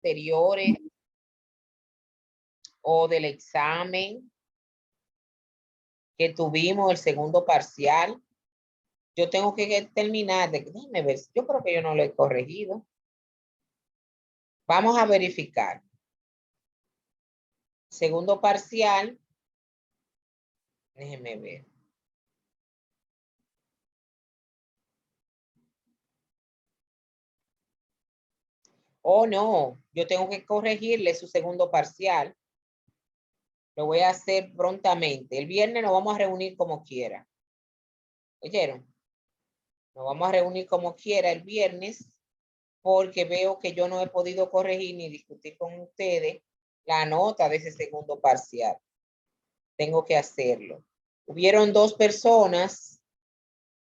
anteriores o del examen que tuvimos, el segundo parcial. Yo tengo que terminar de, déjame ver, yo creo que yo no lo he corregido. Vamos a verificar. Segundo parcial, déjeme ver. Oh, no, yo tengo que corregirle su segundo parcial. Lo voy a hacer prontamente. El viernes nos vamos a reunir como quiera. ¿Oyeron? Nos vamos a reunir como quiera el viernes porque veo que yo no he podido corregir ni discutir con ustedes la nota de ese segundo parcial. Tengo que hacerlo. Hubieron 2 personas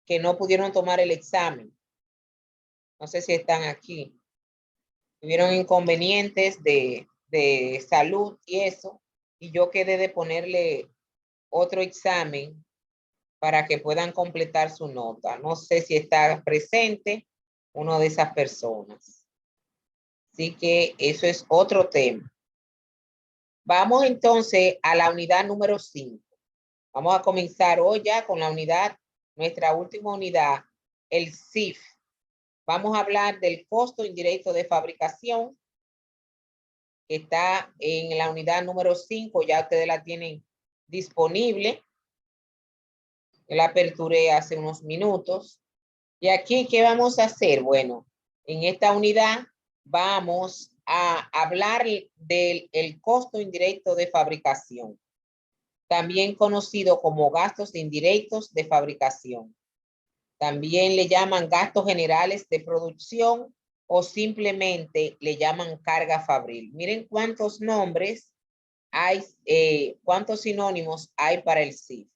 que no pudieron tomar el examen. No sé si están aquí. Tuvieron inconvenientes de salud y eso. Y yo quedé de ponerle otro examen para que puedan completar su nota. No sé si está presente uno de esas personas. Así que eso es otro tema. Vamos entonces a la unidad número 5. Vamos a comenzar hoy ya con la unidad, nuestra última unidad, el CIF. Vamos a hablar del costo indirecto de fabricación, que está en la unidad número 5, ya ustedes la tienen disponible. Yo la aperturé hace unos minutos. Y aquí, ¿qué vamos a hacer? Bueno, en esta unidad vamos a hablar del costo indirecto de fabricación, también conocido como gastos indirectos de fabricación. También le llaman gastos generales de producción o simplemente le llaman carga fabril. Miren cuántos nombres hay, cuántos sinónimos hay para el CIF.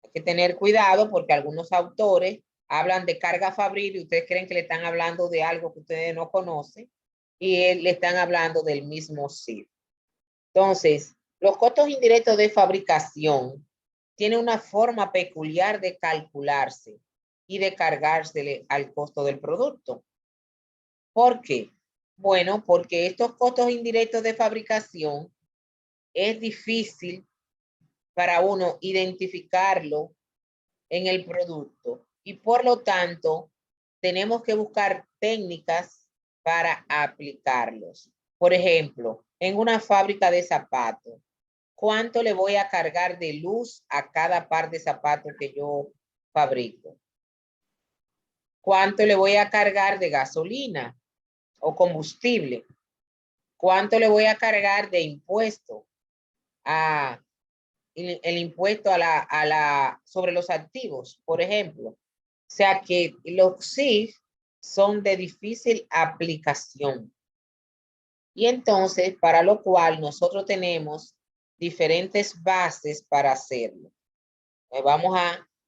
Hay que tener cuidado porque algunos autores hablan de carga fabril y ustedes creen que le están hablando de algo que ustedes no conocen y le están hablando del mismo CIF. Entonces, los costos indirectos de fabricación tienen una forma peculiar de calcularse y de cargársele al costo del producto. ¿Por qué? Bueno, porque estos costos indirectos de fabricación es difícil para uno identificarlo en el producto y por lo tanto tenemos que buscar técnicas para aplicarlos. Por ejemplo, en una fábrica de zapatos, ¿cuánto le voy a cargar de luz a cada par de zapatos que yo fabrico? ¿Cuánto le voy a cargar de gasolina o combustible? ¿Cuánto le voy a cargar de impuesto? El impuesto sobre los activos, por ejemplo. O sea que los CIF son de difícil aplicación. Y entonces, para lo cual nosotros tenemos diferentes bases para hacerlo. Vamos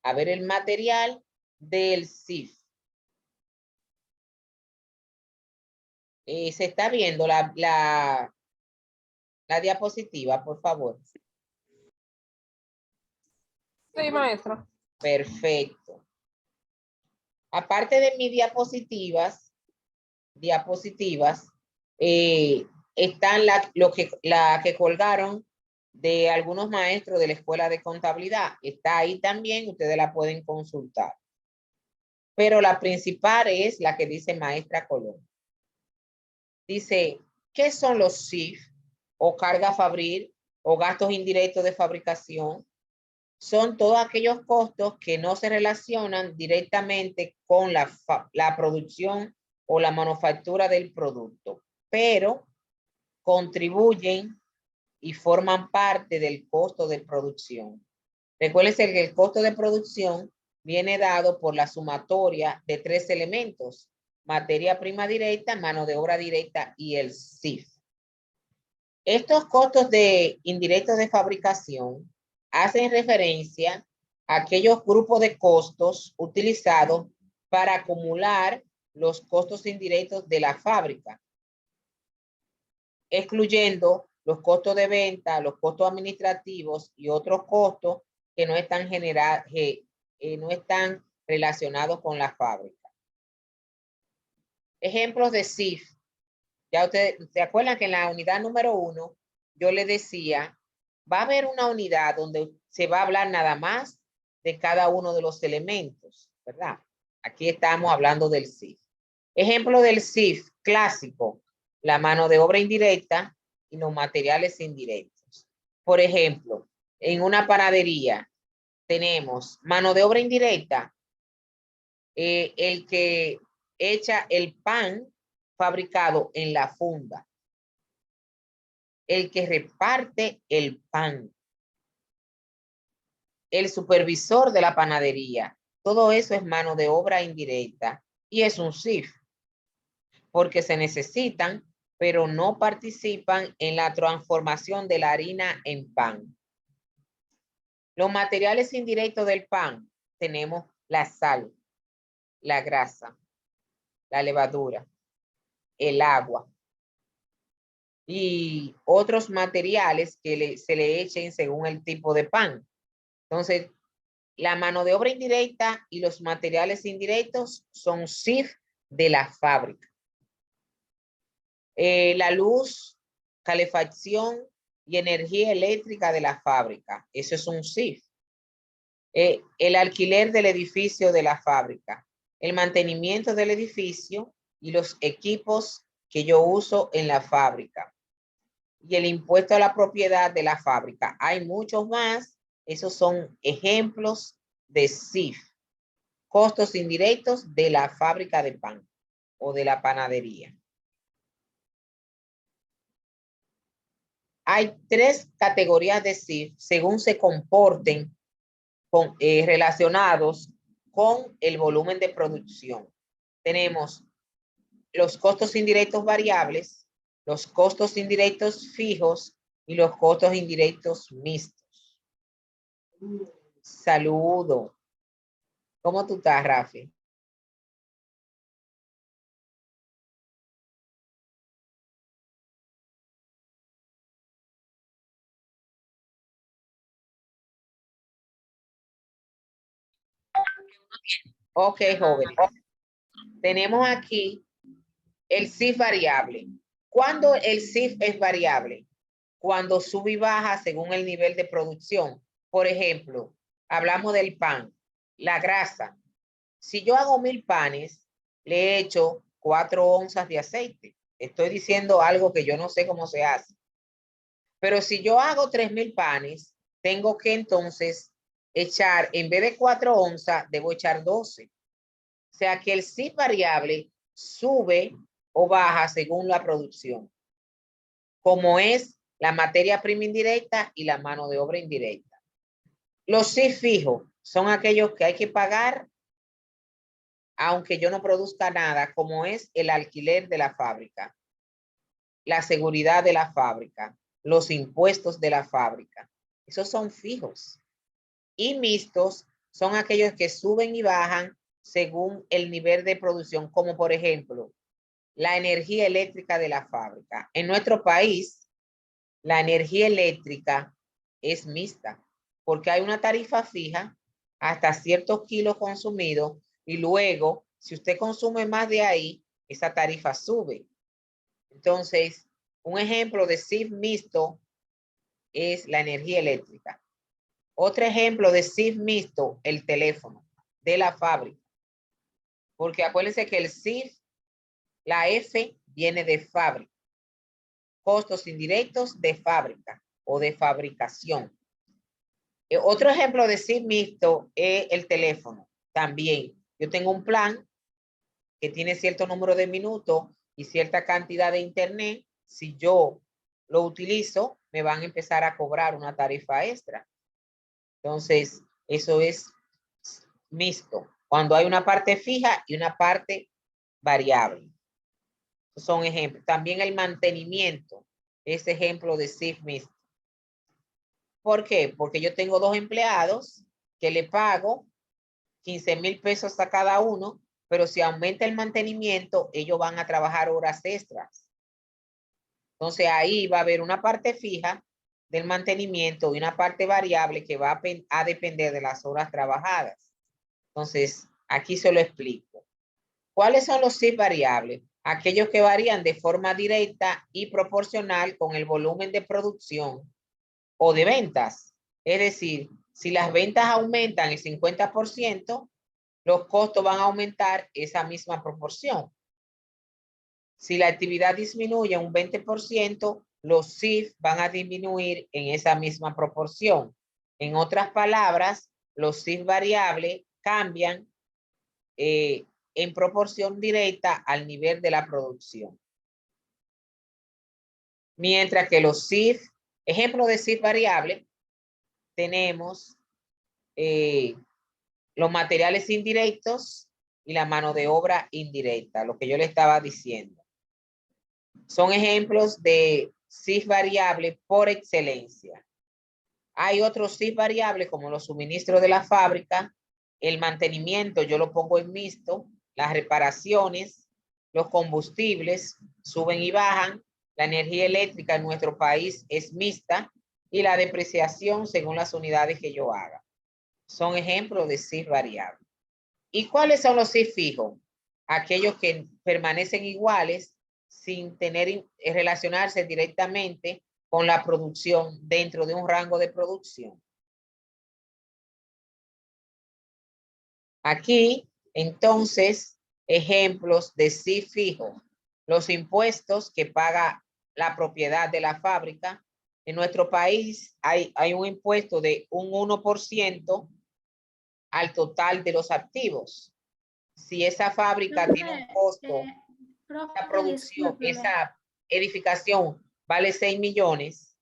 a ver el material del CIF. Se está viendo la diapositiva, por favor. Sí, maestra. Perfecto. Aparte de mis diapositivas, están la que colgaron de algunos maestros de la Escuela de Contabilidad. Está ahí también, ustedes la pueden consultar. Pero la principal es la que dice Maestra Colón. Dice, ¿qué son los CIF o carga fabril o gastos indirectos de fabricación? Son todos aquellos costos que no se relacionan directamente con la producción o la manufactura del producto, pero contribuyen y forman parte del costo de producción. Recuérdense que el costo de producción viene dado por la sumatoria de 3 elementos: materia prima directa, mano de obra directa y el CIF. Estos costos indirectos de fabricación hacen referencia a aquellos grupos de costos utilizados para acumular los costos indirectos de la fábrica, excluyendo los costos de venta, los costos administrativos y otros costos que no están no están relacionados con la fábrica. Ejemplos de CIF: Ya ustedes se acuerdan que en la unidad número 1 yo le decía, va a haber una unidad donde se va a hablar nada más de cada uno de los elementos, ¿verdad? Aquí estamos hablando del CIF. Ejemplo del CIF clásico, la mano de obra indirecta y los materiales indirectos. Por ejemplo, en una panadería tenemos mano de obra indirecta, el que echa el pan fabricado en la funda, el que reparte el pan, el supervisor de la panadería. Todo eso es mano de obra indirecta y es un CIF, porque se necesitan, pero no participan en la transformación de la harina en pan. Los materiales indirectos del pan, tenemos la sal, la grasa, la levadura, el agua y otros materiales que se le echen según el tipo de pan. Entonces, la mano de obra indirecta y los materiales indirectos son CIF de la fábrica. La luz, calefacción y energía eléctrica de la fábrica, eso es un CIF. El alquiler del edificio de la fábrica, el mantenimiento del edificio y los equipos que yo uso en la fábrica y el impuesto a la propiedad de la fábrica. Hay muchos más. Esos son ejemplos de CIF, costos indirectos de la fábrica de pan o de la panadería. Hay 3 categorías de CIF según se comporten relacionados con el volumen de producción. Tenemos los costos indirectos variables, los costos indirectos fijos y los costos indirectos mixtos. Saludo. ¿Cómo tú estás, Rafi? Ok, jóvenes. Tenemos aquí el CIF variable. ¿Cuándo el CIF es variable? Cuando sube y baja según el nivel de producción. Por ejemplo, hablamos del pan, la grasa. Si yo hago 1000 panes, le echo 4 onzas de aceite. Estoy diciendo algo que yo no sé cómo se hace. Pero si yo hago 3000 panes, tengo que entonces echar, en vez de 4 onzas, debo echar 12. O sea que el CIF variable sube o baja según la producción, como es la materia prima indirecta y la mano de obra indirecta. Los CIF fijos son aquellos que hay que pagar aunque yo no produzca nada, como es el alquiler de la fábrica, la seguridad de la fábrica, los impuestos de la fábrica. Esos son fijos. Y mixtos son aquellos que suben y bajan según el nivel de producción, como por ejemplo, la energía eléctrica de la fábrica. En nuestro país, la energía eléctrica es mixta, porque hay una tarifa fija hasta ciertos kilos consumidos y luego, si usted consume más de ahí, esa tarifa sube. Entonces, un ejemplo de CIF mixto es la energía eléctrica. Otro ejemplo de CIF mixto, el teléfono de la fábrica. Porque acuérdense que el CIF, la F viene de fábrica. Costos indirectos de fábrica o de fabricación. Otro ejemplo de CIF mixto es el teléfono. También, yo tengo un plan que tiene cierto número de minutos y cierta cantidad de internet. Si yo lo utilizo, me van a empezar a cobrar una tarifa extra. Entonces, eso es mixto, cuando hay una parte fija y una parte variable. Son ejemplos. También el mantenimiento es ejemplo de CIF mixto. ¿Por qué? Porque yo tengo 2 empleados que le pago 15,000 pesos a cada uno, pero si aumenta el mantenimiento, ellos van a trabajar horas extras. Entonces ahí va a haber una parte fija del mantenimiento y una parte variable que va a depender de las horas trabajadas. Entonces, aquí se lo explico. ¿Cuáles son los CIF variables? aquellos que varían de forma directa y proporcional con el volumen de producción o de ventas. Es decir, si las ventas aumentan el 50%, los costos van a aumentar esa misma proporción. Si la actividad disminuye un 20%, los CIF van a disminuir en esa misma proporción. En otras palabras, los CIF variables cambian en proporción directa al nivel de la producción. Mientras que los CIF, ejemplo de CIF variable, tenemos los materiales indirectos y la mano de obra indirecta, lo que yo le estaba diciendo. Son ejemplos de CIF variable por excelencia. Hay otros CIF variables como los suministros de la fábrica, el mantenimiento, yo lo pongo en mixto, las reparaciones, los combustibles suben y bajan, la energía eléctrica en nuestro país es mixta y la depreciación según las unidades que yo haga. Son ejemplos de CIF variable. ¿Y cuáles son los CIF fijos? Aquellos que permanecen iguales sin tener relacionarse directamente con la producción dentro de un rango de producción. Aquí, entonces, ejemplos de CIF fijo. Los impuestos que paga la propiedad de la fábrica. En nuestro país hay un impuesto de un 1% al total de los activos. Si esa fábrica tiene un costo, esa producción, esa edificación vale 6 millones,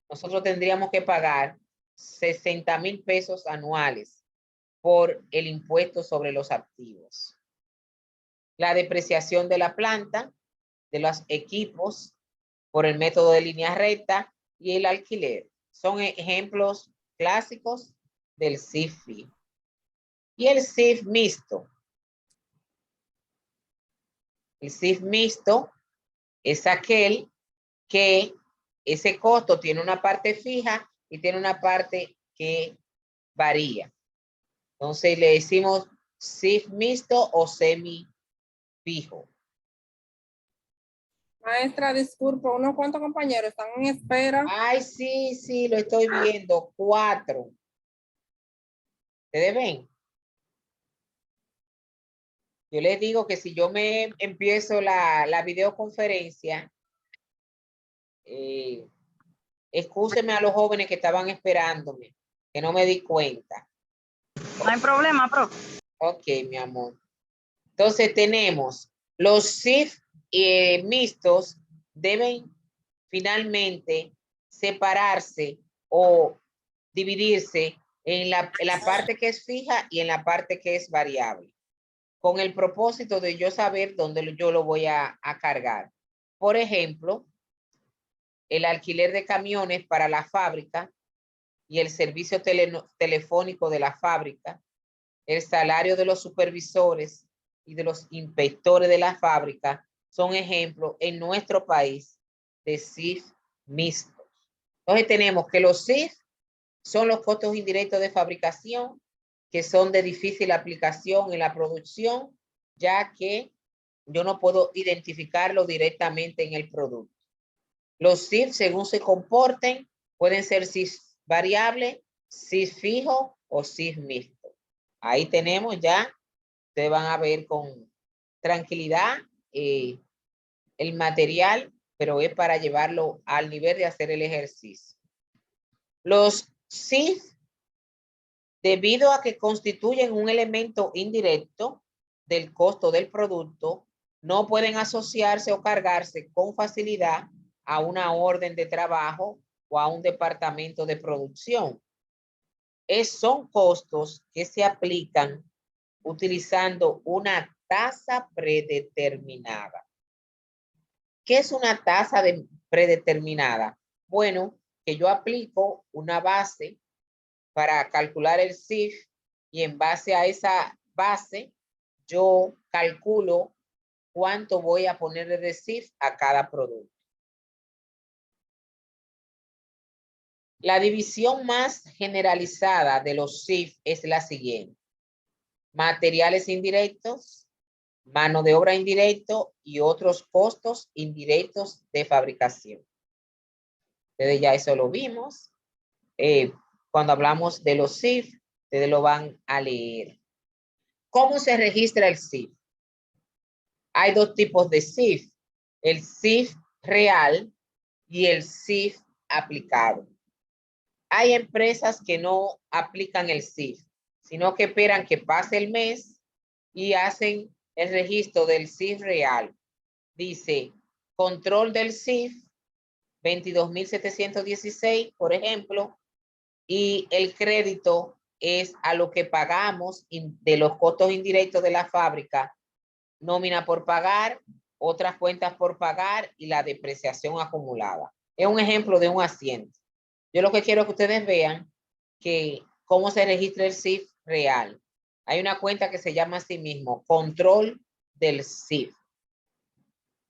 nosotros tendríamos que pagar 60,000 pesos anuales por el impuesto sobre los activos. La depreciación de la planta, de los equipos, por el método de línea recta y el alquiler. Son ejemplos clásicos del CIF fijo. Y el CIF mixto. El CIF mixto es aquel que ese costo tiene una parte fija y tiene una parte que varía. Entonces le decimos CIF mixto o semi fijo. Maestra, disculpa, unos cuantos compañeros están en espera. Ay, sí, lo estoy viendo. 4. ¿Ustedes ven? Yo les digo que si yo me empiezo la videoconferencia, excúsenme a los jóvenes que estaban esperándome, que no me di cuenta. No hay problema, profe. Ok, mi amor. Entonces tenemos los CIF mixtos deben finalmente separarse o dividirse en la parte que es fija y en la parte que es variable, con el propósito de yo saber dónde yo lo voy a cargar. Por ejemplo, el alquiler de camiones para la fábrica y el servicio telefónico de la fábrica, el salario de los supervisores y de los inspectores de la fábrica son ejemplos en nuestro país de CIF mixtos. Entonces tenemos que los CIF son los costos indirectos de fabricación que son de difícil aplicación en la producción, ya que yo no puedo identificarlo directamente en el producto. Los CIF, según se comporten, pueden ser CIF variable, CIF fijo o CIF mixto. Ahí tenemos ya, ustedes van a ver con tranquilidad el material, pero es para llevarlo al nivel de hacer el ejercicio. Los CIF, debido a que constituyen un elemento indirecto del costo del producto, no pueden asociarse o cargarse con facilidad a una orden de trabajo o a un departamento de producción. Son costos que se aplican utilizando una tasa predeterminada. ¿Qué es una tasa predeterminada? Bueno, que yo aplico una base para calcular el CIF y en base a esa base yo calculo cuánto voy a ponerle de CIF a cada producto. La división más generalizada de los CIF es la siguiente: materiales indirectos, mano de obra indirecto y otros costos indirectos de fabricación. Ustedes ya eso lo vimos. Cuando hablamos de los CIF, ustedes lo van a leer. ¿Cómo se registra el CIF? Hay dos tipos de CIF, el CIF real y el CIF aplicado. Hay empresas que no aplican el CIF, sino que esperan que pase el mes y hacen el registro del CIF real. Dice, control del CIF, 22.716, por ejemplo, y el crédito es a lo que pagamos de los costos indirectos de la fábrica, nómina por pagar, otras cuentas por pagar y la depreciación acumulada. Es un ejemplo de un asiento. Yo lo que quiero que ustedes vean que cómo se registra el CIF real. Hay una cuenta que se llama así mismo, control del CIF.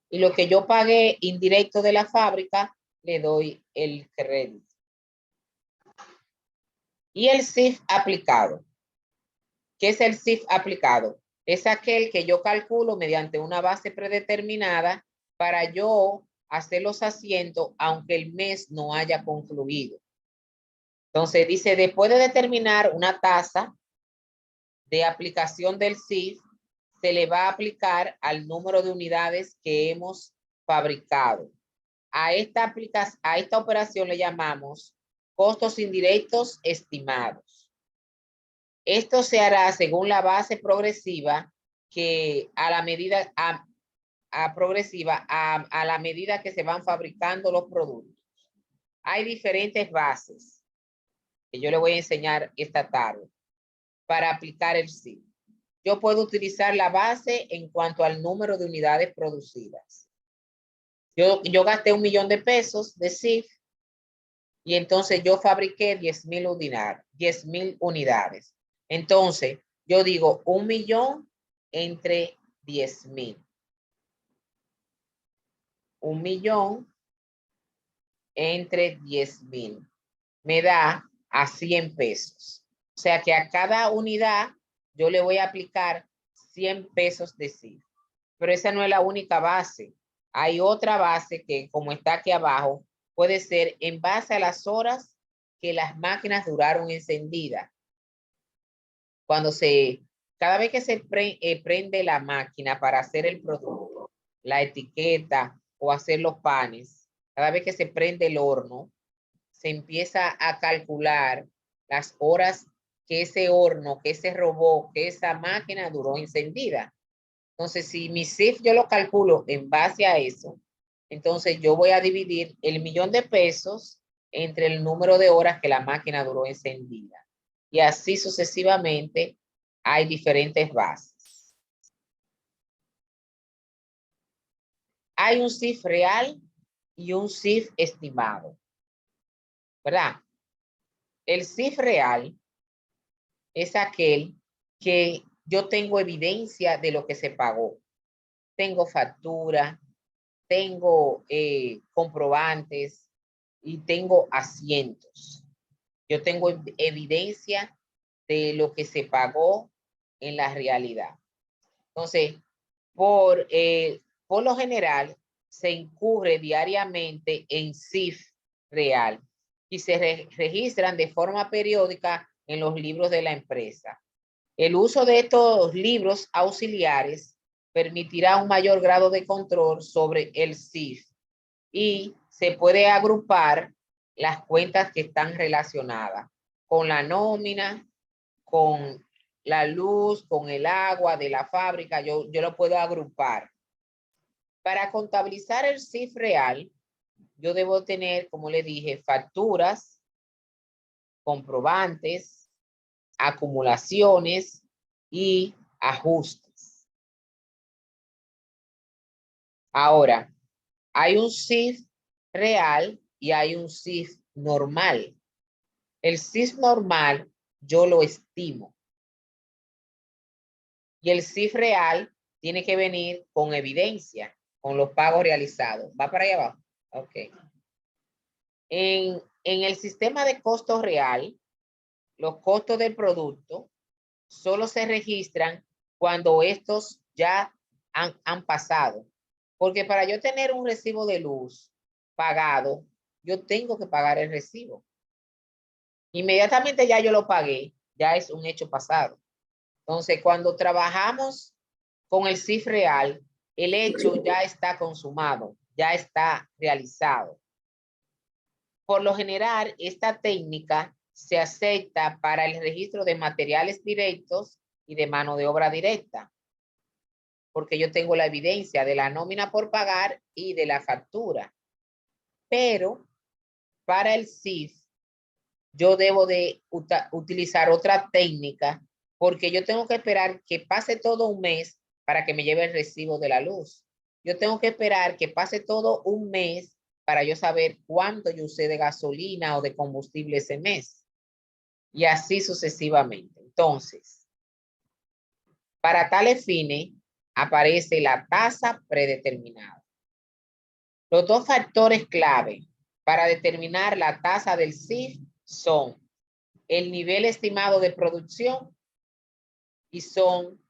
Y lo que yo pagué indirecto de la fábrica, le doy el crédito. Y el CIF aplicado. ¿Qué es el CIF aplicado? Es aquel que yo calculo mediante una base predeterminada para yo hacer los asientos aunque el mes no haya concluido. Entonces dice, después de determinar una tasa de aplicación del CIF, se le va a aplicar al número de unidades que hemos fabricado. A esta operación le llamamos costos indirectos estimados. Esto se hará según la base progresiva que a la medida a la medida que se van fabricando los productos. Hay diferentes bases que yo le voy a enseñar esta tarde para aplicar el CIF. Yo puedo utilizar la base en cuanto al número de unidades producidas. Yo gasté $1.000.000 de CIF y entonces yo fabriqué 10.000 unidades. Entonces, yo digo 1.000.000 entre 10.000. 1.000.000 entre 10.000. Me da a 100 pesos. O sea que a cada unidad yo le voy a aplicar 100 pesos de CIF. Pero esa no es la única base. Hay otra base que, como está aquí abajo, puede ser en base a las horas que las máquinas duraron encendidas. Cada vez que se prende la máquina para hacer el producto, la etiqueta o hacer los panes, cada vez que se prende el horno, se empieza a calcular las horas que ese horno, que ese robot, que esa máquina duró encendida. Entonces, si mi CIF yo lo calculo en base a eso, entonces yo voy a dividir el $1.000.000 entre el número de horas que la máquina duró encendida. Y así sucesivamente hay diferentes bases. Hay un CIF real y un CIF estimado, ¿verdad? El CIF real es aquel que yo tengo evidencia de lo que se pagó. Tengo factura, tengo comprobantes y tengo asientos. Yo tengo evidencia de lo que se pagó en la realidad. Entonces, por lo general, se incurre diariamente en CIF real y se registran de forma periódica en los libros de la empresa. El uso de estos libros auxiliares permitirá un mayor grado de control sobre el CIF y se puede agrupar las cuentas que están relacionadas con la nómina, con la luz, con el agua de la fábrica. Yo lo puedo agrupar. Para contabilizar el CIF real, yo debo tener, como le dije, facturas, comprobantes, acumulaciones y ajustes. Ahora, hay un CIF real y hay un CIF normal. El CIF normal yo lo estimo. Y el CIF real tiene que venir con evidencia, con los pagos realizados. ¿Va para allá abajo? Ok. En el sistema de costo real, los costos del producto solo se registran cuando estos ya han pasado. Porque para yo tener un recibo de luz pagado, yo tengo que pagar el recibo. Inmediatamente ya yo lo pagué, ya es un hecho pasado. Entonces, cuando trabajamos con el CIF real, el hecho ya está consumado, ya está realizado. Por lo general, esta técnica se acepta para el registro de materiales directos y de mano de obra directa, porque yo tengo la evidencia de la nómina por pagar y de la factura. Pero para el CIF, yo debo de utilizar otra técnica, porque yo tengo que esperar que pase todo un mes para que me lleve el recibo de la luz. Yo tengo que esperar que pase todo un mes para yo saber cuánto yo usé de gasolina o de combustible ese mes. Y así sucesivamente. Entonces, para tales fines, aparece la tasa predeterminada. Los dos factores clave para determinar la tasa del CIF son el nivel estimado de producción y son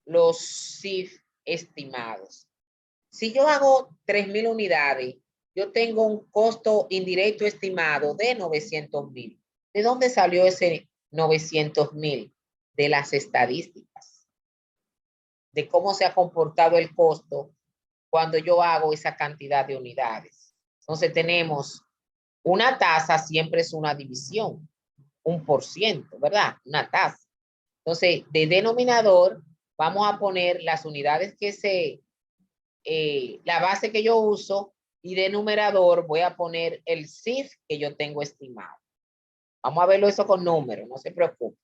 los CIF estimados. Si yo hago 3,000 unidades, yo tengo un costo indirecto estimado de 900,000. ¿De dónde salió ese 900,000? De las estadísticas, de cómo se ha comportado el costo cuando yo hago esa cantidad de unidades. Entonces tenemos una tasa, siempre es una división, 1%, ¿verdad? Una tasa. Entonces, de denominador, vamos a poner las unidades que la base que yo uso, y de numerador voy a poner el CIF que yo tengo estimado. Vamos a verlo eso con números, no se preocupe.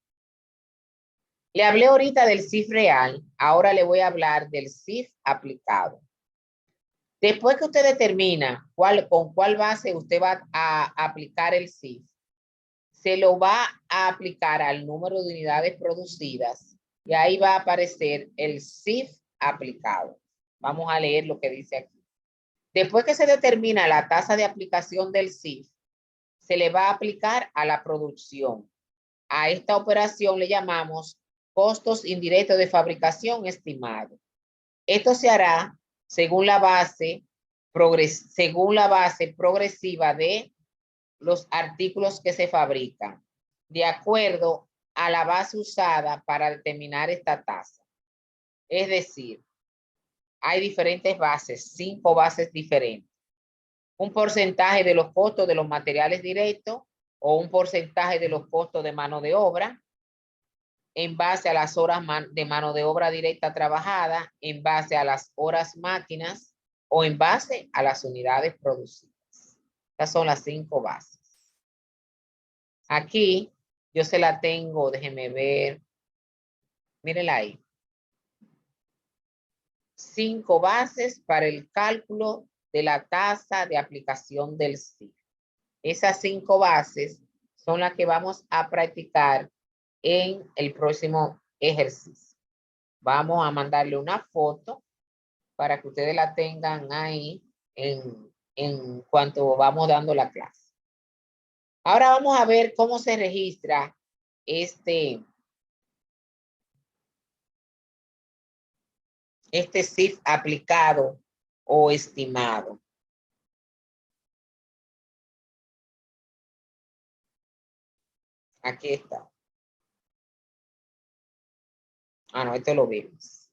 Le hablé ahorita del CIF real, ahora le voy a hablar del CIF aplicado. Después que usted determina con cuál base usted va a aplicar el CIF, se lo va a aplicar al número de unidades producidas y ahí va a aparecer el CIF aplicado. Vamos a leer lo que dice aquí. Después que se determina la tasa de aplicación del CIF, se le va a aplicar a la producción. A esta operación le llamamos costos indirectos de fabricación estimados. Esto se hará según la base progresiva de los artículos que se fabrican, de acuerdo a la base usada para determinar esta tasa. Es decir, hay diferentes bases, 5 bases diferentes. Un porcentaje de los costos de los materiales directos o un porcentaje de los costos de mano de obra en base a las horas de mano de obra directa trabajada, en base a las horas máquinas o en base a las unidades producidas. Estas son las 5 bases. Aquí yo se la tengo, déjenme ver. Mírenla ahí. 5 bases para el cálculo de la tasa de aplicación del CIF. Esas 5 bases son las que vamos a practicar en el próximo ejercicio. Vamos a mandarle una foto para que ustedes la tengan ahí en cuanto vamos dando la clase. Ahora vamos a ver cómo se registra este CIF aplicado o estimado. Aquí está. No, esto lo vimos.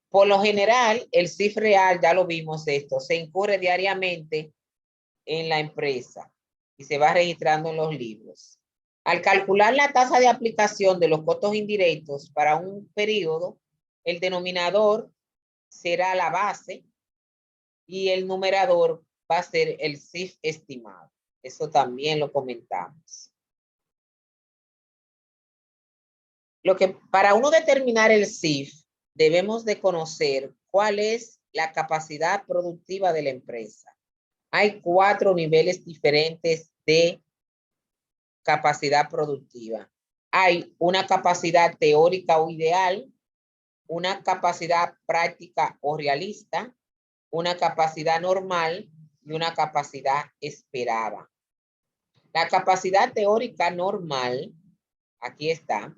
Por lo general, el CIF real, ya lo vimos esto, se incurre diariamente en la empresa y se va registrando en los libros. Al calcular la tasa de aplicación de los costos indirectos para un periodo, el denominador será la base y el numerador va a ser el CIF estimado. Eso también lo comentamos. Para uno determinar el CIF, debemos de conocer cuál es la capacidad productiva de la empresa. Hay 4 niveles diferentes de capacidad productiva. Hay una capacidad teórica o ideal, una capacidad práctica o realista, una capacidad normal y una capacidad esperada. La capacidad teórica normal, aquí está,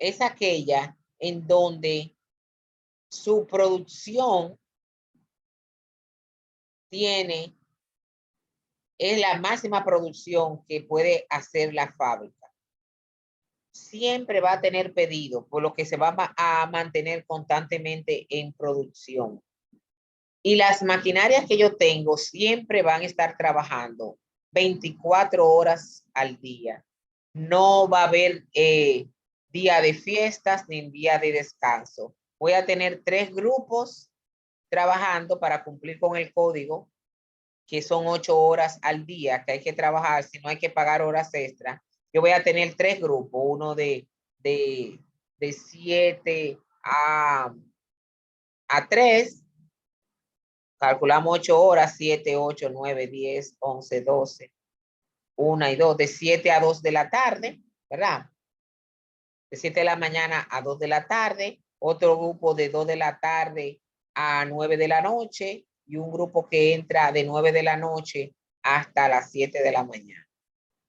es aquella en donde su producción es la máxima producción que puede hacer la fábrica. Siempre va a tener pedido, por lo que se va a mantener constantemente en producción. Y las maquinarias que yo tengo siempre van a estar trabajando 24 horas al día. No va a haber día de fiestas ni día de descanso. Voy a tener 3 grupos trabajando para cumplir con el código, que son 8 horas al día que hay que trabajar, si no hay que pagar horas extra. Yo voy a tener 3 grupos, uno de 7 a 3. Calculamos 8 horas, 7, 8, 9, 10, 11, 12, 1 y 2, de 7 a 2 de la tarde, ¿verdad? De 7 de la mañana a 2 de la tarde, otro grupo de 2 de la tarde a 9 de la noche y un grupo que entra de 9 de la noche hasta las 7 de la mañana.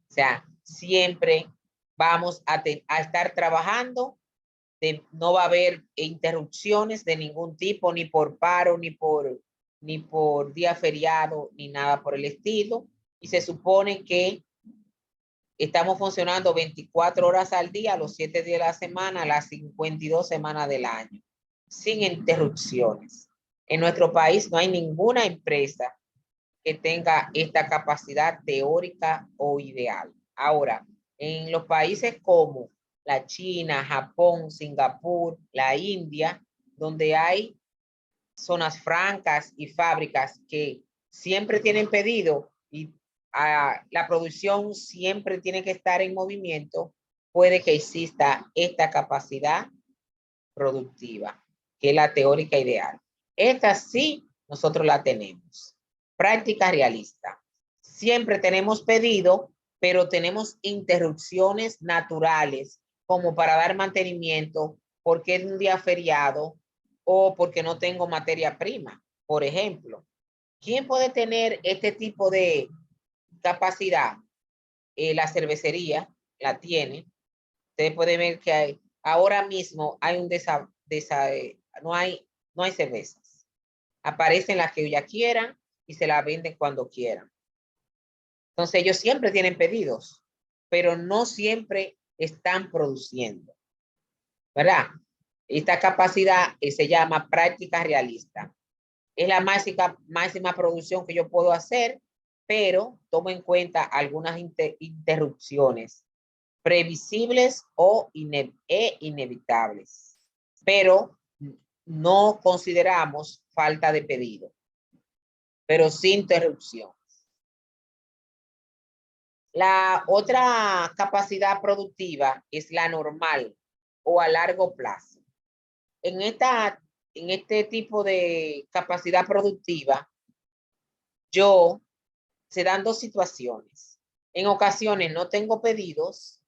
O sea, siempre vamos a estar trabajando, no va a haber interrupciones de ningún tipo, ni por paro, ni por día feriado, ni nada por el estilo. Y se supone que estamos funcionando 24 horas al día, los 7 días de la semana, las 52 semanas del año, sin interrupciones. En nuestro país no hay ninguna empresa que tenga esta capacidad teórica o ideal. Ahora, en los países como la China, Japón, Singapur, la India, donde hay zonas francas y fábricas que siempre tienen pedido y la producción siempre tiene que estar en movimiento, puede que exista esta capacidad productiva, que es la teórica ideal. Esta sí, nosotros la tenemos. Práctica realista. Siempre tenemos pedido, pero tenemos interrupciones naturales, como para dar mantenimiento, porque es un día feriado o porque no tengo materia prima. Por ejemplo, ¿quién puede tener este tipo de capacidad? La cervecería la tiene. Ustedes pueden ver que ahora mismo hay un no hay cervezas. Aparecen las que ya quieran y se las venden cuando quieran. Entonces ellos siempre tienen pedidos, pero no siempre están produciendo, ¿verdad? Esta capacidad se llama práctica realista. Es la máxima producción que yo puedo hacer, pero tomo en cuenta algunas interrupciones previsibles o inevitables, pero no consideramos falta de pedido, pero sin interrupción. La otra capacidad productiva es la normal o a largo plazo. En este tipo de capacidad productiva, se dan 2 situaciones. En ocasiones no tengo pedidos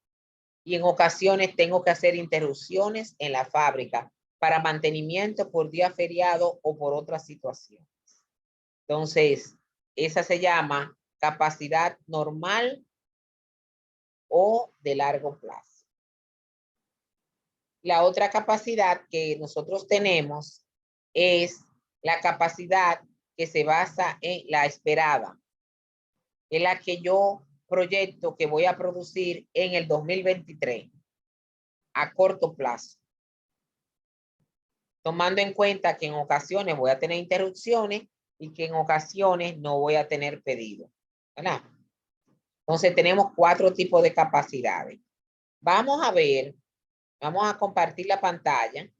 y en ocasiones tengo que hacer interrupciones en la fábrica para mantenimiento por día feriado o por otras situaciones. Entonces, esa se llama capacidad normal o de largo plazo. La otra capacidad que nosotros tenemos es la capacidad que se basa en la esperada. Es la que yo proyecto que voy a producir en el 2023 a corto plazo. Tomando en cuenta que en ocasiones voy a tener interrupciones y que en ocasiones no voy a tener pedido, ¿verdad? Entonces tenemos 4 tipos de capacidades. Vamos a compartir la pantalla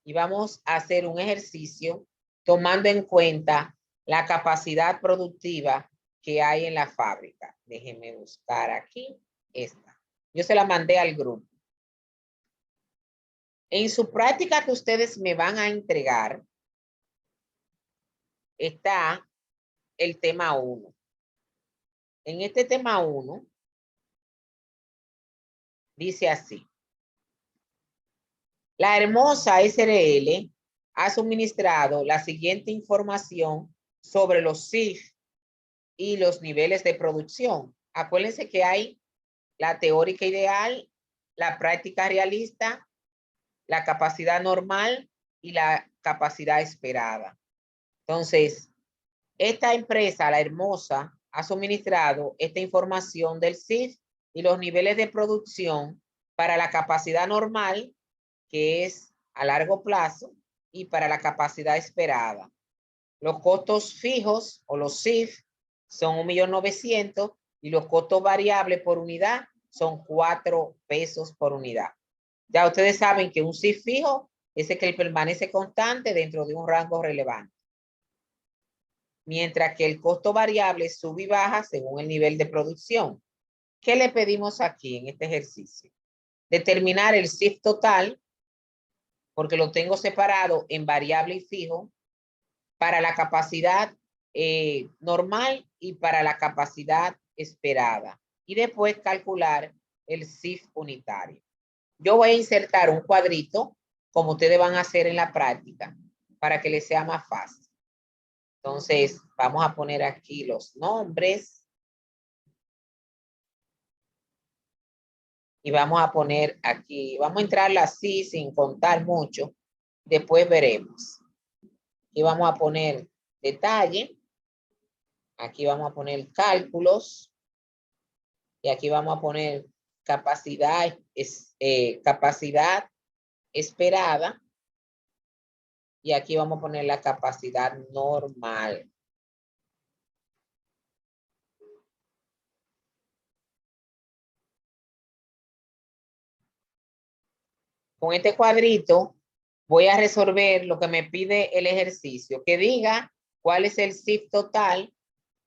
y vamos a hacer un ejercicio tomando en cuenta la capacidad productiva que hay en la fábrica. Déjenme buscar aquí esta. Yo se la mandé al grupo. En su práctica que ustedes me van a entregar está el tema 1. En este tema 1 dice así. La hermosa SRL ha suministrado la siguiente información sobre los SIF y los niveles de producción. Acuérdense que hay la teórica ideal, la práctica realista la capacidad normal y la capacidad esperada. Entonces, esta empresa, La Hermosa, ha suministrado esta información del CIF y los niveles de producción para la capacidad normal, que es a largo plazo, y para la capacidad esperada. Los costos fijos o los CIF son 1.900.000 y los costos variables por unidad son 4 pesos por unidad. Ya ustedes saben que un CIF fijo es el que permanece constante dentro de un rango relevante, mientras que el costo variable sube y baja según el nivel de producción. ¿Qué le pedimos aquí en este ejercicio? Determinar el CIF total, porque lo tengo separado en variable y fijo, para la capacidad normal y para la capacidad esperada. Y después calcular el CIF unitario. Yo voy a insertar un cuadrito, como ustedes van a hacer en la práctica, para que les sea más fácil. Entonces, vamos a poner aquí los nombres. Y vamos a poner aquí, vamos a entrarla así sin contar mucho. Después veremos. Aquí vamos a poner detalle. Aquí vamos a poner cálculos. Y aquí vamos a poner capacidad, capacidad esperada. Y aquí vamos a poner la capacidad normal. Con este cuadrito voy a resolver lo que me pide el ejercicio, que diga cuál es el CIF total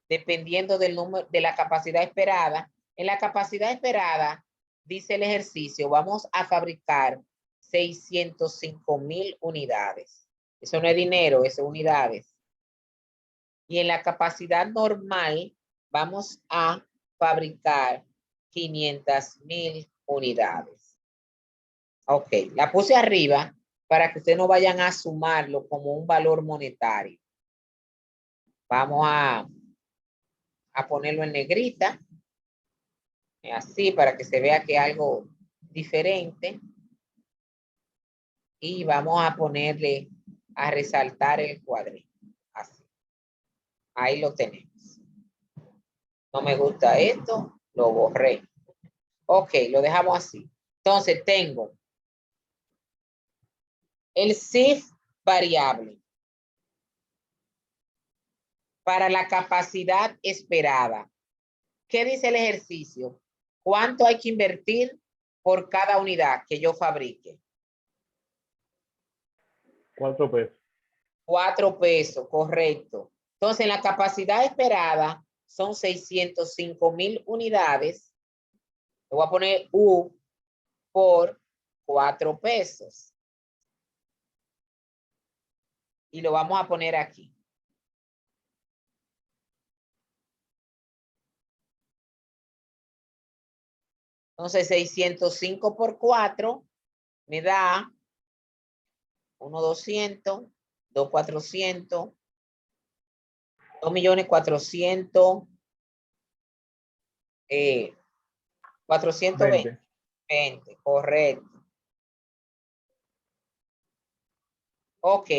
dependiendo del número de la capacidad esperada. En la capacidad esperada, dice el ejercicio, vamos a fabricar 605.000 unidades. Eso no es dinero, eso es unidades. Y en la capacidad normal, vamos a fabricar 500.000 unidades. Ok, la puse arriba para que ustedes no vayan a sumarlo como un valor monetario. Vamos a ponerlo en negrita. Así para que se vea que algo diferente. Y vamos a ponerle a resaltar el cuadrito. Así. Ahí lo tenemos. No me gusta esto, lo borré. Ok, lo dejamos así. Entonces tengo el CIF variable para la capacidad esperada. ¿Qué dice el ejercicio? ¿Cuánto hay que invertir por cada unidad que yo fabrique? 4 pesos. 4 pesos, correcto. Entonces, en la capacidad esperada son 605.000 unidades. Le voy a poner U por 4 pesos. Y lo vamos a poner aquí. Entonces, 605 por 4 me da 1.200.000, 2.400.000, 2.400.000, 420. 20, correcto. Ok.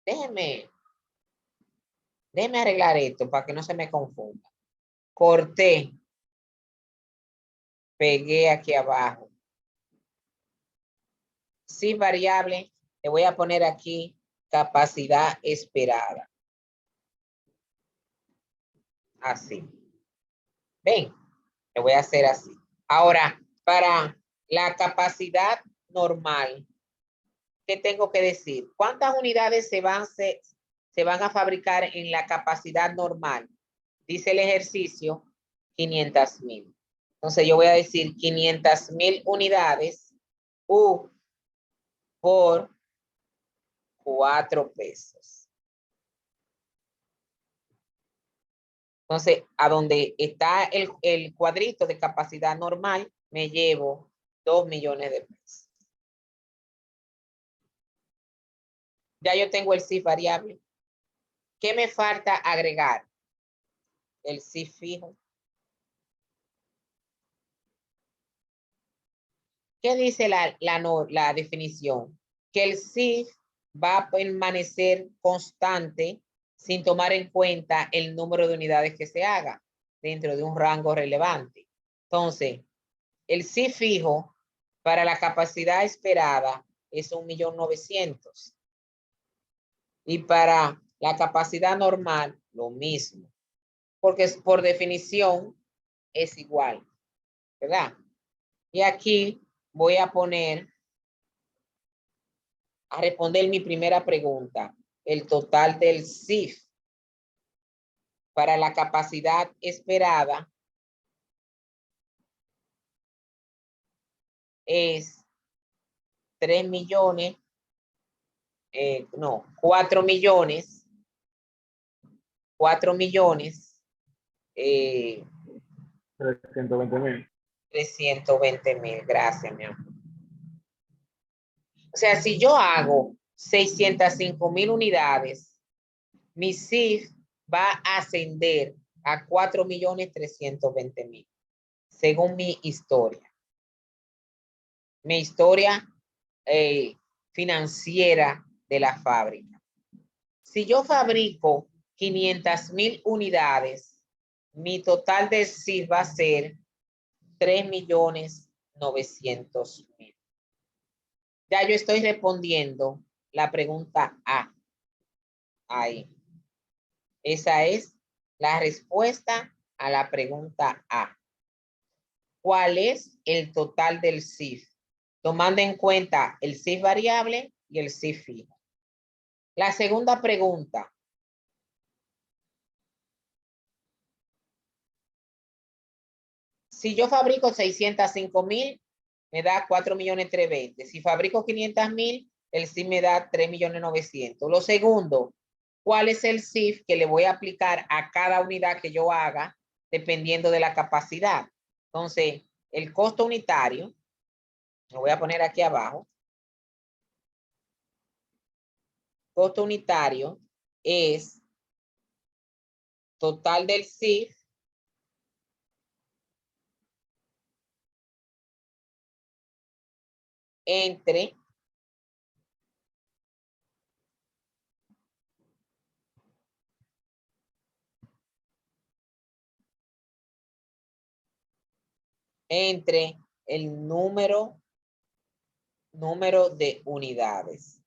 Déjeme arreglar esto para que no se me confunda. Corté. Pegué aquí abajo. Sí, variable. Le voy a poner aquí capacidad esperada. Así. Ven, le voy a hacer así. Ahora, para la capacidad normal, ¿qué tengo que decir? ¿Cuántas unidades se van a fabricar en la capacidad normal? Dice el ejercicio, 500.000. Entonces yo voy a decir 500.000 unidades U por 4 pesos. Entonces, a donde está el cuadrito de capacidad normal, me llevo 2 millones de pesos. Ya yo tengo el CIF variable. ¿Qué me falta agregar? El CIF fijo. ¿Qué dice la definición? Que el CIF va a permanecer constante sin tomar en cuenta el número de unidades que se haga dentro de un rango relevante. Entonces, el CIF fijo para la capacidad esperada es 1.900.000. Y para la capacidad normal, lo mismo. Porque por definición es igual, ¿verdad? Y aquí voy a poner a responder mi primera pregunta. El total del CIF para la capacidad esperada es 3 millones, no, 4 millones, 320.000. 320.000. Gracias, mi amor. O sea, si yo hago 605.000 unidades, mi CIF va a ascender a 4.320.000, según mi historia. Mi historia financiera de la fábrica. Si yo fabrico 500.000 unidades, mi total de CIF va a ser 3.900.000. Ya yo estoy respondiendo la pregunta A. Ahí. Esa es la respuesta a la pregunta A. ¿Cuál es el total del CIF? Tomando en cuenta el CIF variable y el CIF fijo. La segunda pregunta. Si yo fabrico 605.000, me da 4.320.000. Si fabrico 500.000, el CIF me da 3.900.000. Lo segundo, ¿cuál es el CIF que le voy a aplicar a cada unidad que yo haga dependiendo de la capacidad? Entonces, el costo unitario, lo voy a poner aquí abajo. Costo unitario es total del CIF entre el número de unidades.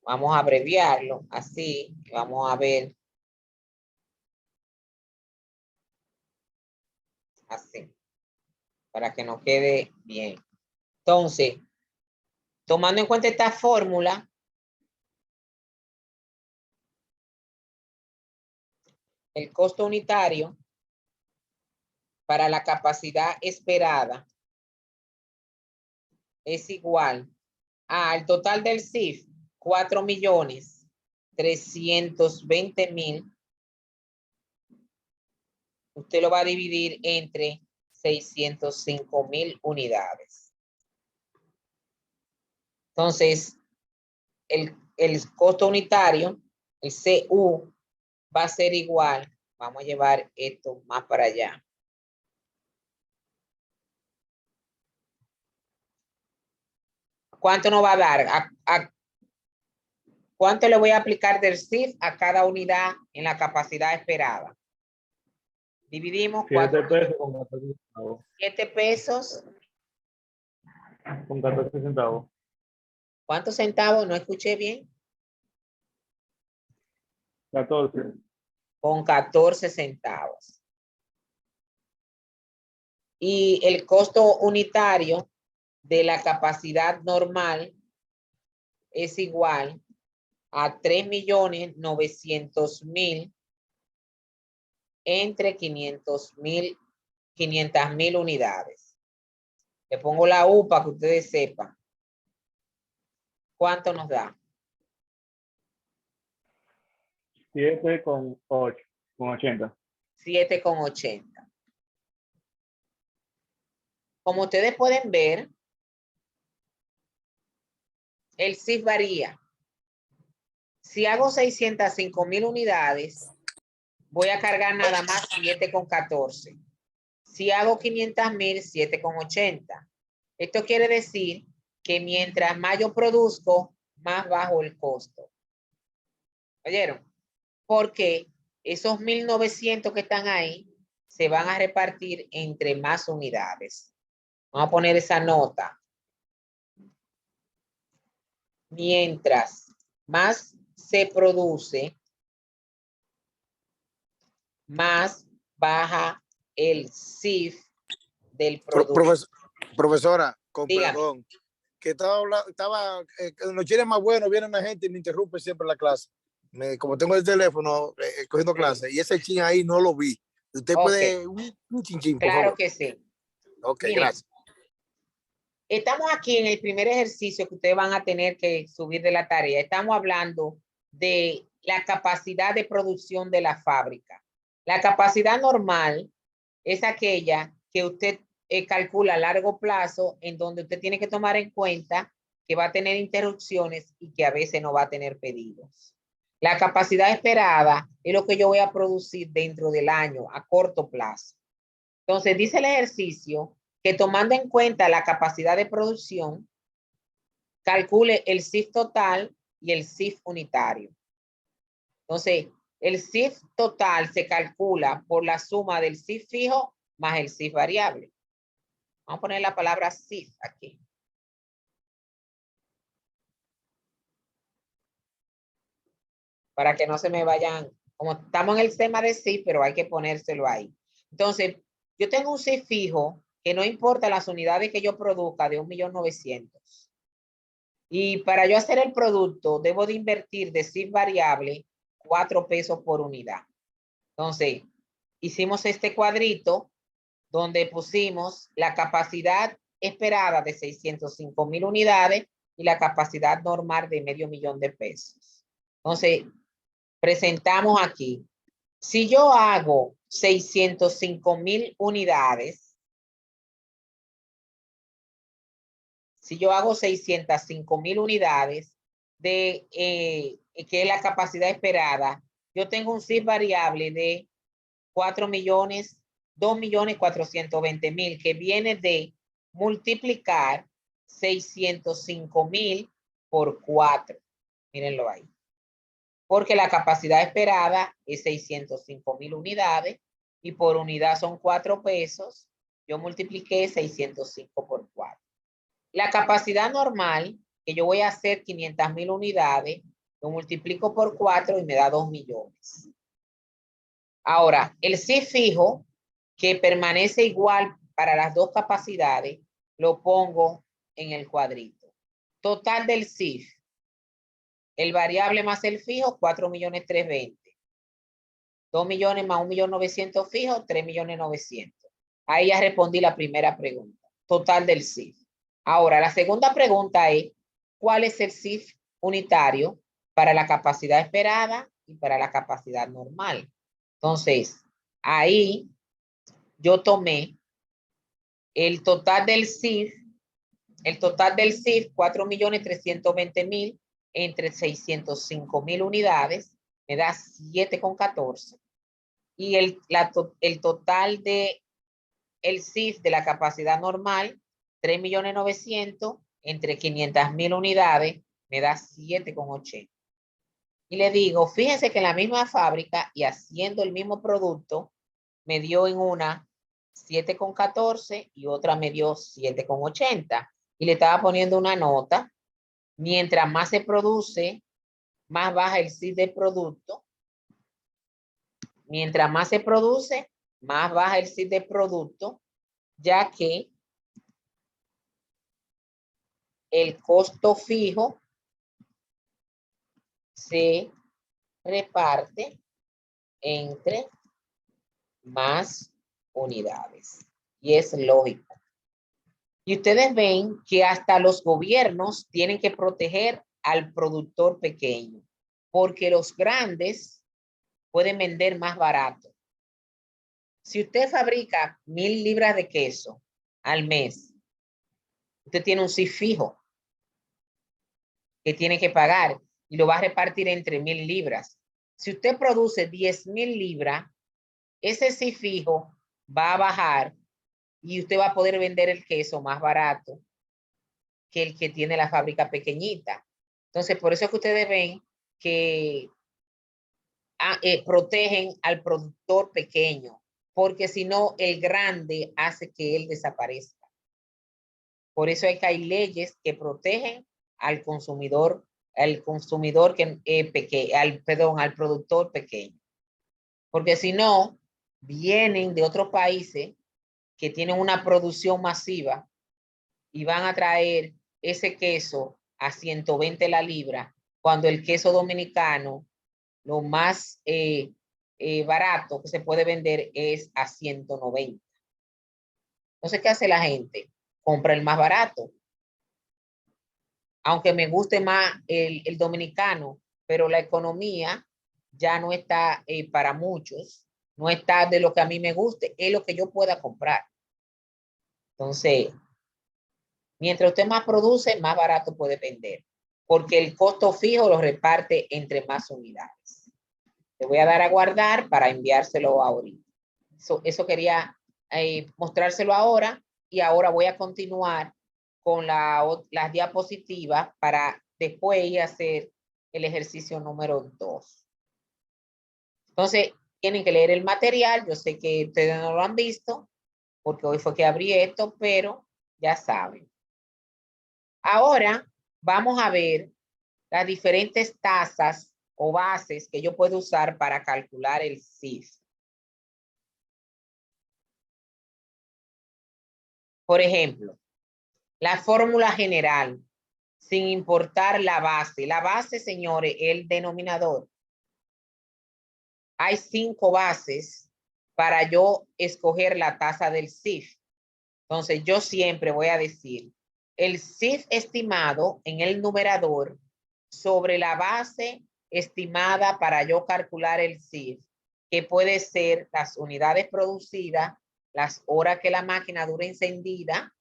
Vamos a abreviarlo así. Vamos a ver. Así. Para que nos quede bien. Entonces, tomando en cuenta esta fórmula, el costo unitario para la capacidad esperada es igual al total del CIF, 4.320.000. Usted lo va a dividir entre 605.000 unidades. Entonces, el costo unitario, el CU, va a ser igual. Vamos a llevar esto más para allá. ¿Cuánto nos va a dar? ¿Cuánto le voy a aplicar del CIF a cada unidad en la capacidad esperada? Dividimos 7 pesos con 14 centavos. 7 pesos. Con 14 centavos. ¿Cuántos centavos? No escuché bien. 14. Con 14 centavos. Y el costo unitario de la capacidad normal es igual a 3.900.000 entre 500.000 unidades. Le pongo la U para que ustedes sepan. ¿Cuánto nos da? 7 con 8. Con 80. 7,80. Como ustedes pueden ver, el CIF varía. Si hago 605.000 unidades, voy a cargar nada más 7,14. Si hago 500,000, 7,80. Esto quiere decir que mientras más yo produzco, más bajo el costo. ¿Oyeron? Porque esos 1,900 que están ahí se van a repartir entre más unidades. Vamos a poner esa nota. Mientras más se produce, más baja el CIF del producto. Profesora, con Dígame. perdón, que los chiles más buenos, viene una gente y me interrumpe siempre la clase. Como tengo el teléfono cogiendo clase, y ese chin ahí no lo vi. Usted puede, un chinchín, por Claro favor. que sí. Ok, Miren, gracias. estamos aquí en el primer ejercicio que ustedes van a tener que subir de la tarea. Estamos hablando de la capacidad de producción de la fábrica. La capacidad normal es aquella que usted calcula a largo plazo, en donde usted tiene que tomar en cuenta que va a tener interrupciones y que a veces no va a tener pedidos. La capacidad esperada es lo que yo voy a producir dentro del año a corto plazo. Entonces, dice el ejercicio que tomando en cuenta la capacidad de producción, calcule el CIF total y el CIF unitario. Entonces, el CIF total se calcula por la suma del CIF fijo más el CIF variable. Vamos a poner la palabra CIF aquí. Para que no se me vayan, como estamos en el tema de CIF, pero hay que ponérselo ahí. Entonces, yo tengo un CIF fijo que no importa las unidades que yo produzca de 1.900.000. Y para yo hacer el producto, debo de invertir de CIF variable 4 pesos por unidad. Entonces, hicimos este cuadrito donde pusimos la capacidad esperada de 605,000 unidades y la capacidad normal de $500,000 de pesos. Entonces, presentamos aquí. Si yo hago 605,000 unidades, si yo hago 605,000 unidades de que es la capacidad esperada, yo tengo un CIF variable de 2.420.000, que viene de multiplicar 605,000 por 4. Mírenlo ahí. Porque la capacidad esperada es 605,000 unidades y por unidad son 4 pesos. Yo multipliqué 605 por 4. La capacidad normal, que yo voy a hacer 500,000 unidades, lo multiplico por 4 y me da 2 millones. Ahora, el CIF fijo, que permanece igual para las dos capacidades, lo pongo en el cuadrito. Total del CIF. El variable más el fijo, 4.320.000. 2 millones más 1.900.000 fijo, 3.900.000. Ahí ya respondí la primera pregunta. Total del CIF. Ahora, la segunda pregunta es, ¿cuál es el CIF unitario para la capacidad esperada y para la capacidad normal? Entonces, ahí yo tomé el total del CIF, 4.320.000 entre 605,000 unidades, me da 7,14. Y el total de el CIF de la capacidad normal, 3.900.000 entre 500,000 unidades, me da 7,80. Y le digo, fíjense que en la misma fábrica y haciendo el mismo producto, me dio en una 7,14 y otra me dio 7,80. Y le estaba poniendo una nota. Mientras más se produce, más baja el CIF del producto. Mientras más se produce, más baja el CIF del producto, ya que el costo fijo se reparte entre más unidades. Y es lógico. Y ustedes ven que hasta los gobiernos tienen que proteger al productor pequeño, porque los grandes pueden vender más barato. Si usted fabrica 1,000 libras de queso al mes, usted tiene un CIF fijo que tiene que pagar y lo va a repartir entre 1,000 libras. Si usted produce 10,000 libras, ese CIF fijo va a bajar y usted va a poder vender el queso más barato que el que tiene la fábrica pequeñita. Entonces, por eso es que ustedes ven que protegen al productor pequeño, porque si no, el grande hace que él desaparezca. Por eso es que hay leyes que protegen al consumidor que, al productor pequeño. Porque si no, vienen de otros países que tienen una producción masiva y van a traer ese queso a 120 la libra, cuando el queso dominicano, lo más barato que se puede vender es a 190. Entonces, ¿qué hace la gente? Compra el más barato. Aunque me guste más el dominicano, pero la economía ya no está para muchos, no está de lo que a mí me guste, es lo que yo pueda comprar. Entonces, mientras usted más produce, más barato puede vender, porque el costo fijo lo reparte entre más unidades. Le voy a dar a guardar para enviárselo ahorita. Eso quería mostrárselo ahora, y ahora voy a continuar con las diapositivas para después ir a hacer el ejercicio número 2. Entonces, tienen que leer el material. Yo sé que ustedes no lo han visto, porque hoy fue que abrí esto, pero ya saben. Ahora vamos a ver las diferentes tasas o bases que yo puedo usar para calcular el CIF. Por ejemplo, la fórmula general, sin importar la base. La base, señores, el denominador. Hay 5 bases para yo escoger la tasa del CIF. Entonces, yo siempre voy a decir el CIF estimado en el numerador sobre la base estimada para yo calcular el CIF, que puede ser las unidades producidas, las horas que la máquina dura encendida,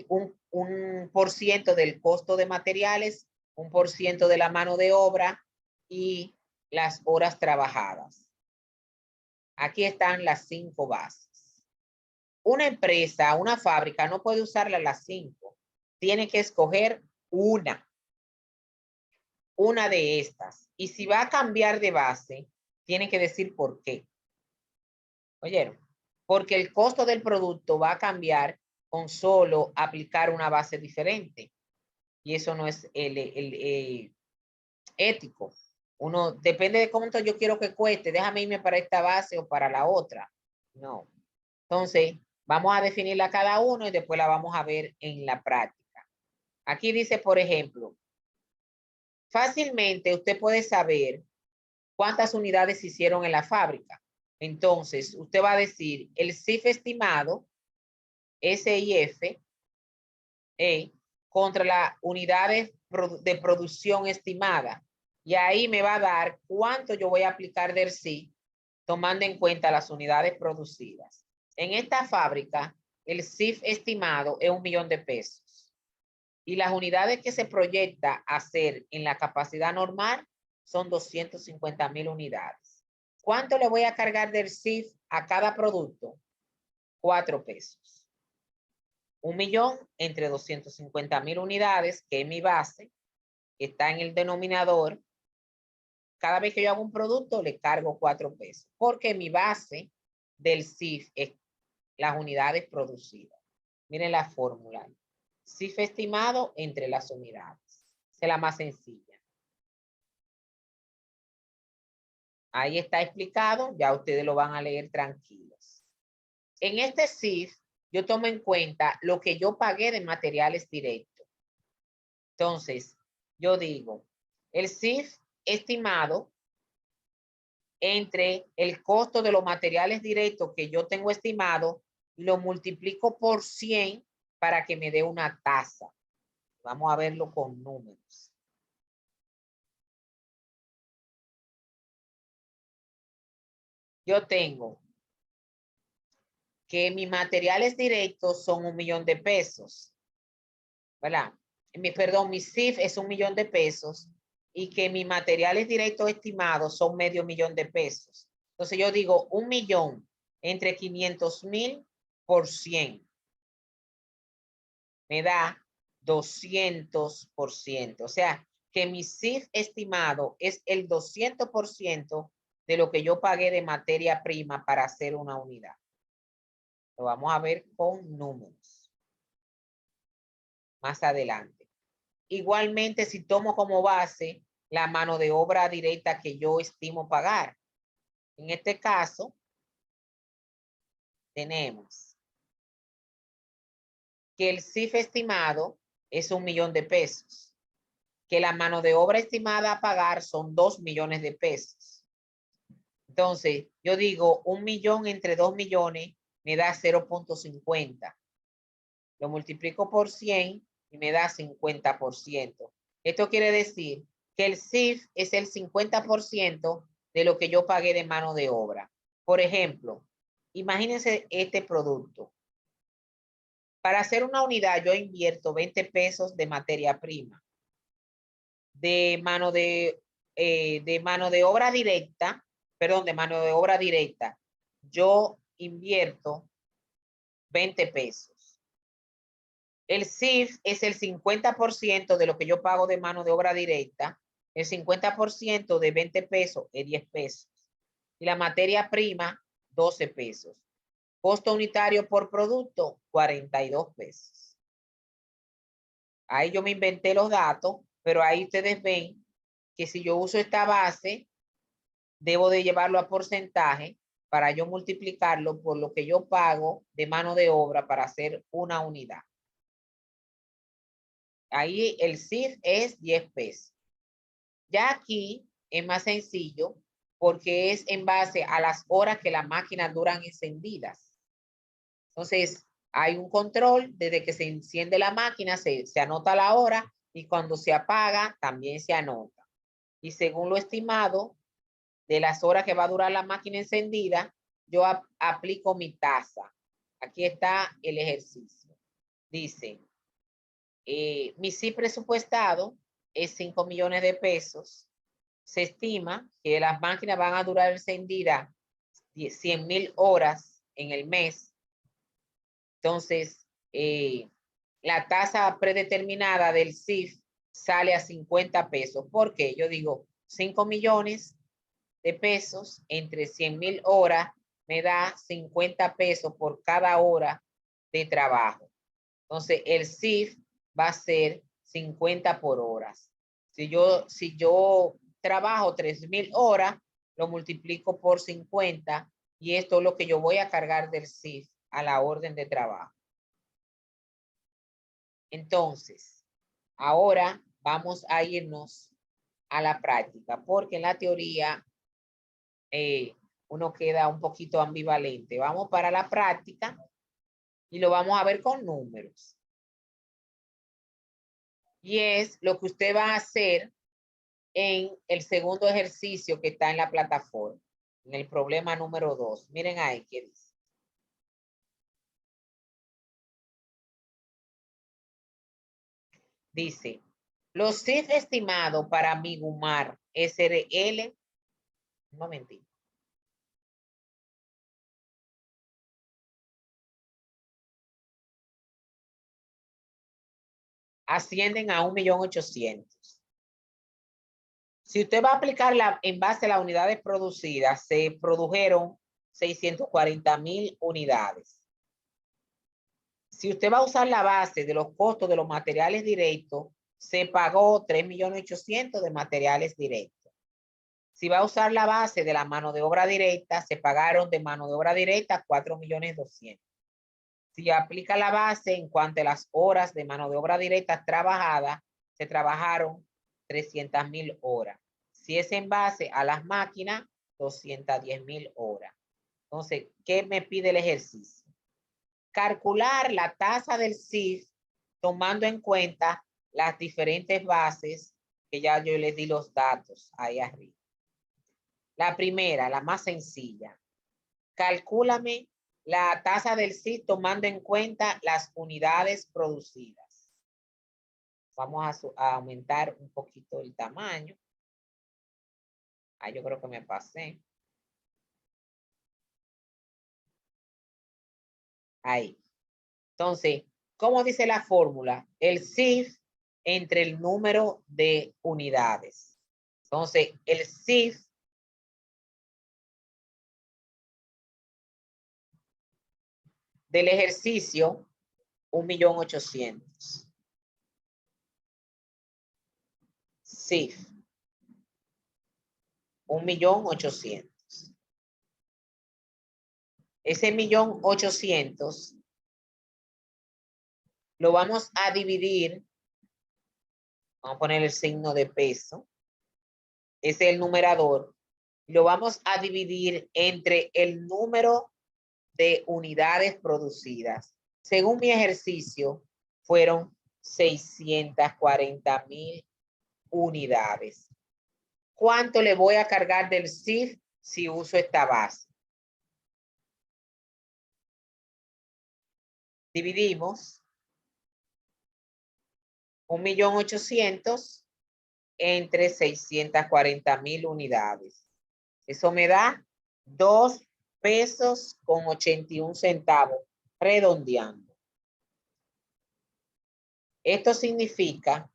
un por ciento del costo de materiales, 1% de la mano de obra y las horas trabajadas. Aquí están las 5 bases. Una empresa, una fábrica no puede usarla las 5. Tiene que escoger una de estas. Y si va a cambiar de base, tiene que decir por qué. ¿Oyeron? Porque el costo del producto va a cambiar con solo aplicar una base diferente. Y eso no es ético. Uno depende de cuánto yo quiero que cueste. Déjame irme para esta base o para la otra. No. Entonces, vamos a definirla cada uno y después la vamos a ver en la práctica. Aquí dice, por ejemplo, fácilmente usted puede saber cuántas unidades se hicieron en la fábrica. Entonces, usted va a decir el CIF estimado, SIF, contra las unidades de producción estimada. Y ahí me va a dar cuánto yo voy a aplicar del CIF, tomando en cuenta las unidades producidas. En esta fábrica, el CIF estimado es 1 millón de pesos. Y las unidades que se proyecta hacer en la capacidad normal son 250,000 unidades. ¿Cuánto le voy a cargar del CIF a cada producto? 4 pesos. 1 millón entre 250,000 unidades, que es mi base, que está en el denominador. Cada vez que yo hago un producto, le cargo 4 pesos. Porque mi base del CIF es las unidades producidas. Miren la fórmula. CIF estimado entre las unidades. Esa es la más sencilla. Ahí está explicado, ya ustedes lo van a leer tranquilos. En este CIF, yo tomo en cuenta lo que yo pagué de materiales directos. Entonces, yo digo, el CIF estimado entre el costo de los materiales directos que yo tengo estimado, lo multiplico por 100 para que me dé una tasa. Vamos a verlo con números. Yo tengo que mis materiales directos son 1 millón de pesos, ¿verdad? Perdón, mi CIF es 1 millón de pesos y que mis materiales directos estimados son medio millón de pesos. Entonces yo digo 1 millón entre 500,000 por 100. Me da 200%. O sea, que mi CIF estimado es el 200% de lo que yo pagué de materia prima para hacer una unidad. Lo vamos a ver con números más adelante. Igualmente, si tomo como base la mano de obra directa que yo estimo pagar. En este caso, tenemos que el CIF estimado es 1 millón de pesos, que la mano de obra estimada a pagar son 2 millones de pesos. Entonces, yo digo 1 millón entre 2 millones me da 0.50. Lo multiplico por 100 y me da 50%. Esto quiere decir que el CIF es el 50% de lo que yo pagué de mano de obra. Por ejemplo, imagínense este producto. Para hacer una unidad yo invierto 20 pesos de materia prima. De mano de obra directa, perdón, de mano de obra directa, yo invierto 20 pesos. El CIF es el 50% de lo que yo pago de mano de obra directa. El 50% de 20 pesos es 10 pesos. Y la materia prima, 12 pesos. Costo unitario por producto, 42 pesos. Ahí yo me inventé los datos, pero ahí ustedes ven que si yo uso esta base, debo de llevarlo a porcentaje para yo multiplicarlo por lo que yo pago de mano de obra para hacer una unidad. Ahí el CIF es 10 pesos. Ya aquí es más sencillo porque es en base a las horas que las máquinas duran encendidas. Entonces, hay un control desde que se enciende la máquina, se anota la hora y cuando se apaga también se anota. Y según lo estimado de las horas que va a durar la máquina encendida, yo aplico mi tasa. Aquí está el ejercicio. Dice, mi CIF presupuestado es 5 millones de pesos. Se estima que las máquinas van a durar encendidas 100,000 horas en el mes. Entonces, la tasa predeterminada del CIF sale a 50 pesos. ¿Por qué? Yo digo 5 millones de pesos entre 100,000 horas me da 50 pesos por cada hora de trabajo. Entonces, el CIF va a ser 50 por horas. Si yo trabajo 3,000 horas, lo multiplico por 50 y esto es lo que yo voy a cargar del CIF a la orden de trabajo. Entonces, ahora vamos a irnos a la práctica, porque en la teoría uno queda un poquito ambivalente. Vamos para la práctica y lo vamos a ver con números. Y es lo que usted va a hacer en el segundo ejercicio que está en la plataforma, en el problema número 2. Miren ahí qué dice. Dice, los CIF estimados para Migumar SRL, un momentito. Ascienden a 1.800.000. Si usted va a aplicarla en base a las unidades producidas, se produjeron 640,000 unidades. Si usted va a usar la base de los costos de los materiales directos, se pagó 3.800.000 de materiales directos. Si va a usar la base de la mano de obra directa, se pagaron de mano de obra directa 4.200.000. Si aplica la base en cuanto a las horas de mano de obra directa trabajadas, se trabajaron 300,000 horas. Si es en base a las máquinas, 210,000 horas. Entonces, ¿qué me pide el ejercicio? Calcular la tasa del CIF tomando en cuenta las diferentes bases que ya yo les di los datos ahí arriba. La primera, la más sencilla. Calcúlame la tasa del CIF tomando en cuenta las unidades producidas. Vamos a aumentar un poquito el tamaño. Yo creo que me pasé. Ahí. Entonces, ¿cómo dice la fórmula? El CIF entre el número de unidades. Entonces, el CIF del ejercicio, 1.800.000. CIF, 1.800.000. Ese 1.800.000 lo vamos a dividir. Vamos a poner el signo de peso. Ese es el numerador. Lo vamos a dividir entre el número de unidades producidas. Según mi ejercicio, fueron 640.000 unidades. ¿Cuánto le voy a cargar del CIF si uso esta base? Dividimos 1.800.000 entre 640.000 unidades. Eso me da 2 pesos con 81 centavos, redondeando. Esto significa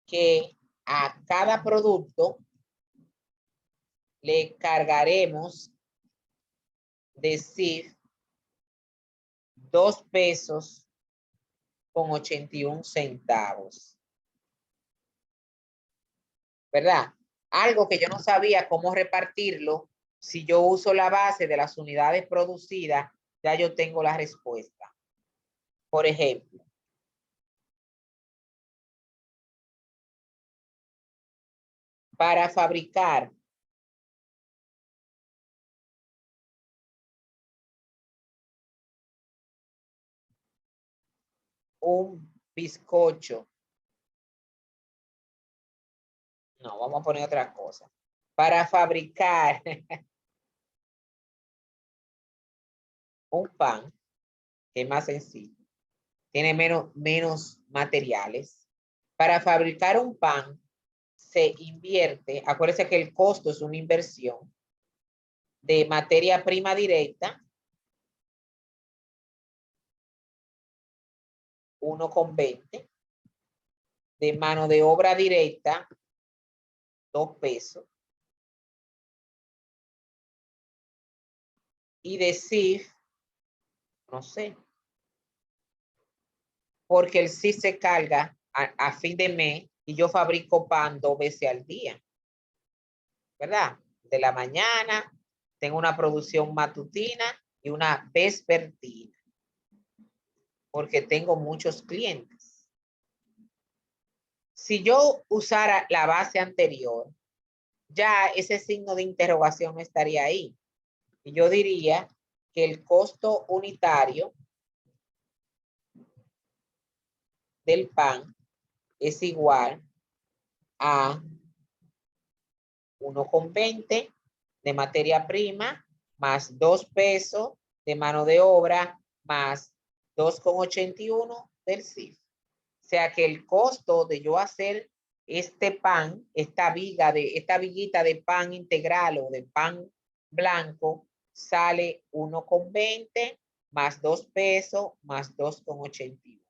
que a cada producto le cargaremos de CIF 2 pesos con 81 centavos. ¿Verdad? Algo que yo no sabía cómo repartirlo. Si yo uso la base de las unidades producidas, ya yo tengo la respuesta. Por ejemplo, para fabricar un bizcocho. No, vamos a poner otra cosa. Para fabricar un pan, que es más sencillo, tiene menos materiales. Para fabricar un pan se invierte, acuérdense que el costo es una inversión de materia prima directa, 1,20, de mano de obra directa, 2 pesos, y de CIF, no sé, porque el CIF se carga a fin de mes y yo fabrico pan 2 veces al día, ¿verdad? De la mañana, tengo una producción matutina y una vespertina, porque tengo muchos clientes. Si yo usara la base anterior, ya ese signo de interrogación no estaría ahí. Y yo diría que el costo unitario del pan es igual a 1,20 de materia prima más 2 pesos de mano de obra más 2,81 del CIF. O sea que el costo de yo hacer este pan, esta viguita de pan integral o de pan blanco, sale 1,20 más 2 pesos más 2,81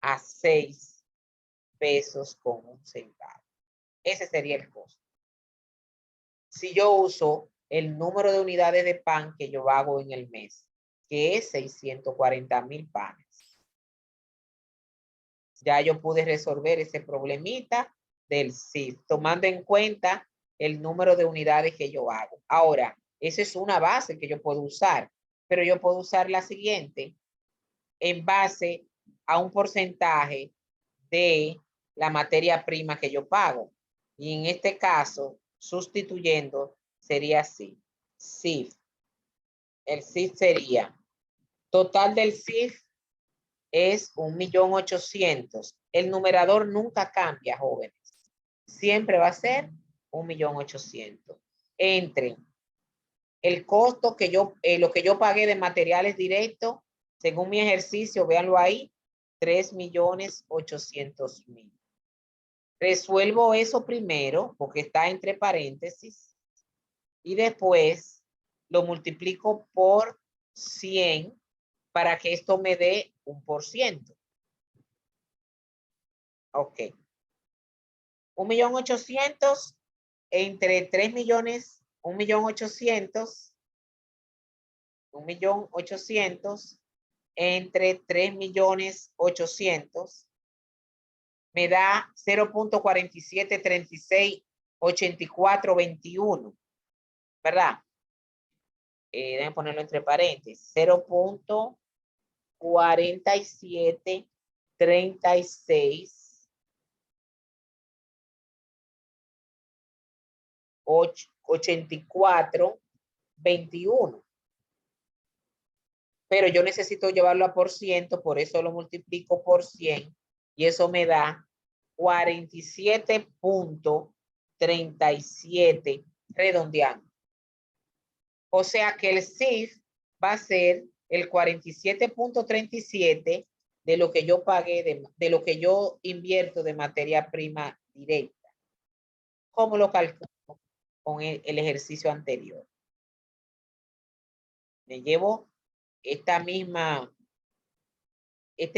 a 6 pesos con un centavo. Ese sería el costo. Si yo uso el número de unidades de pan que yo hago en el mes, que es 640.000 panes. Ya yo pude resolver ese problemita del CIF, tomando en cuenta el número de unidades que yo hago. Ahora, esa es una base que yo puedo usar, pero yo puedo usar la siguiente en base a un porcentaje de la materia prima que yo pago. Y en este caso, sustituyendo, sería así. CIF. El CIF sería, total del CIF es 1.800.000. El numerador nunca cambia, jóvenes. Siempre va a ser 1.800.000. Entre el costo que lo que yo pagué de materiales directos, según mi ejercicio, véanlo ahí, 3.800.000. Resuelvo eso primero, porque está entre paréntesis. Y después lo multiplico por 100 para que esto me dé 1%. Ok. 1.800.000 entre 3 millones, 1.800.000, 1.800.000 entre 3.800.000 me da 0.47368421, ¿verdad? Déjenme ponerlo entre paréntesis. 0.47368421. Pero yo necesito llevarlo a por ciento, por eso lo multiplico por 100 y eso me da 47.37 redondeando. O sea que el CIF va a ser el 47.37 de lo que yo pagué, de lo que yo invierto de materia prima directa. ¿Cómo lo calculo? Con el ejercicio anterior. Me llevo este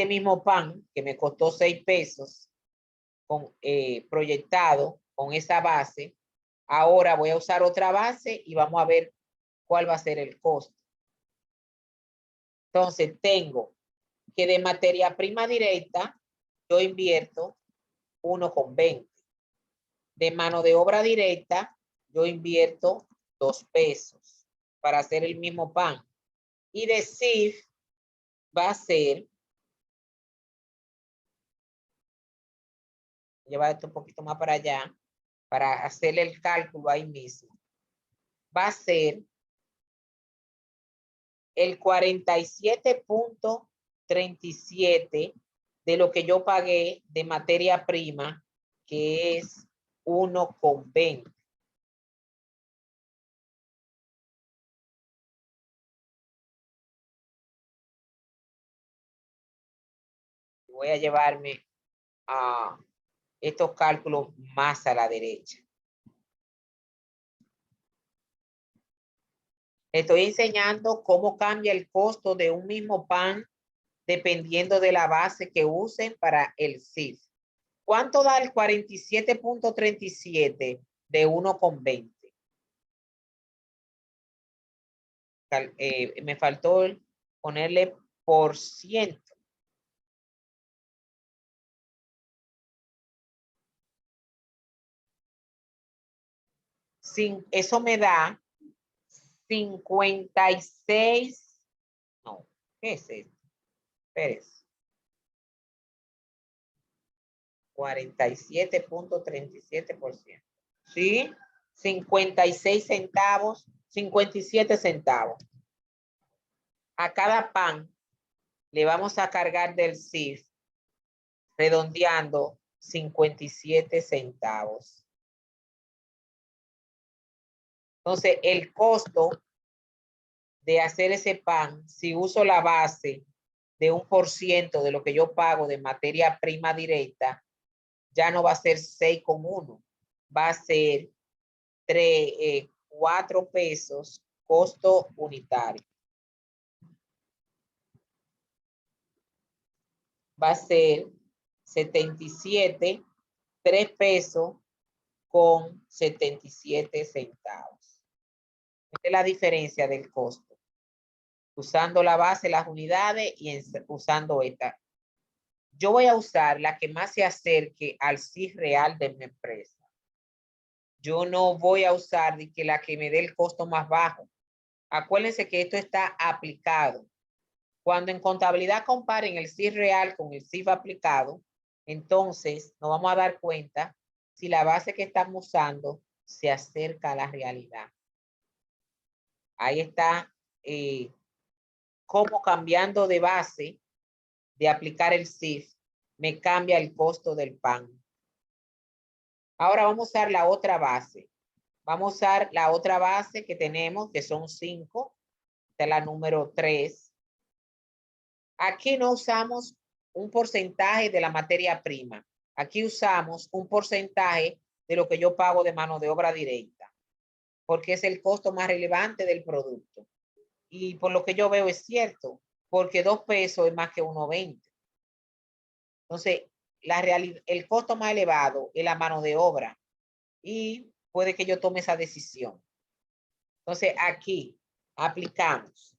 mismo pan que me costó 6 pesos proyectado con esa base. Ahora voy a usar otra base y vamos a ver cuál va a ser el costo. Entonces tengo que de materia prima directa yo invierto 1,20. De mano de obra directa yo invierto 2 pesos para hacer el mismo pan. Y de CIF va a ser, llevar esto un poquito más para allá, para hacerle el cálculo ahí mismo. Va a ser el 47.37 de lo que yo pagué de materia prima, que es 1,20. Voy a llevarme a estos cálculos más a la derecha. Estoy enseñando cómo cambia el costo de un mismo pan dependiendo de la base que usen para el CIF. ¿Cuánto da el 47.37 de 1,20? Me faltó ponerle por ciento. Eso me da 56. No, ¿qué es esto? Espérese. 47.37%. ¿Sí? 56 centavos, 57 centavos. A cada pan le vamos a cargar del CIF, redondeando 57 centavos. Entonces, el costo de hacer ese pan, si uso la base de 1% de lo que yo pago de materia prima directa, ya no va a ser 6,1, va a ser 4 pesos costo unitario. Va a ser 77, 3 pesos con 77 centavos. Esta es la diferencia del costo. Usando la base, las unidades y usando esta. Yo voy a usar la que más se acerque al CIF real de mi empresa. Yo no voy a usar la que me dé el costo más bajo. Acuérdense que esto está aplicado. Cuando en contabilidad comparen el CIF real con el CIF aplicado, entonces nos vamos a dar cuenta si la base que estamos usando se acerca a la realidad. Ahí está cómo cambiando de base de aplicar el CIF me cambia el costo del pan. Ahora vamos a usar la otra base. Vamos a usar la otra base que tenemos, que son 5. Esta es la número 3. Aquí no usamos un porcentaje de la materia prima. Aquí usamos un porcentaje de lo que yo pago de mano de obra directa. porque es el costo más relevante del producto. Y por lo que yo veo es cierto, porque 2 pesos es más que 1.20. Entonces, el costo más elevado es la mano de obra y puede que yo tome esa decisión. Entonces, aquí aplicamos.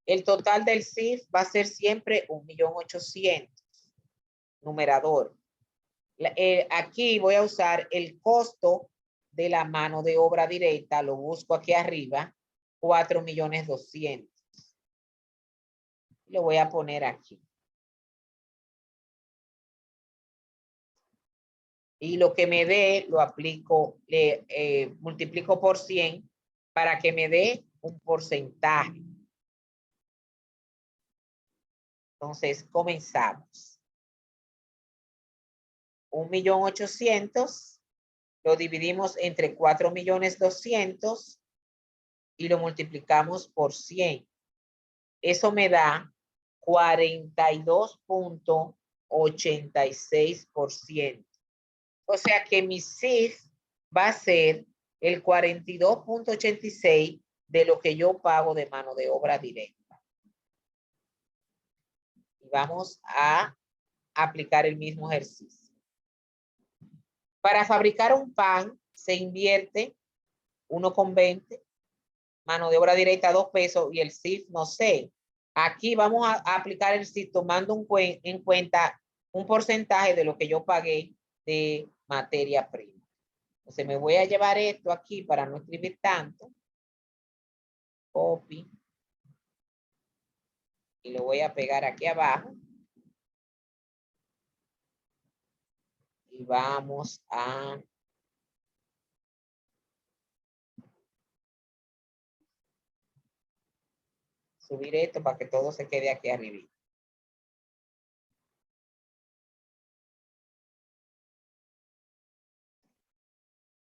El total del CIF va a ser siempre 1.800.000, numerador. Aquí voy a usar el costo de la mano de obra directa, lo busco aquí arriba, 4.200.000. Lo voy a poner aquí. Y lo que me dé, lo aplico, multiplico por 100 para que me dé un porcentaje. Entonces, comenzamos. 1.800.000 lo dividimos entre 4.200.000 y lo multiplicamos por 100. Eso me da 42.86%. O sea que mi CIF va a ser el 42.86% de lo que yo pago de mano de obra directa. Y vamos a aplicar el mismo ejercicio. Para fabricar un pan se invierte 1.20, mano de obra directa 2 pesos y el CIF no sé. Aquí vamos a aplicar el CIF tomando en cuenta un porcentaje de lo que yo pagué de materia prima. Entonces me voy a llevar esto aquí para no escribir tanto. Copy. Y lo voy a pegar aquí abajo. Y vamos a subir esto para que todo se quede aquí arriba.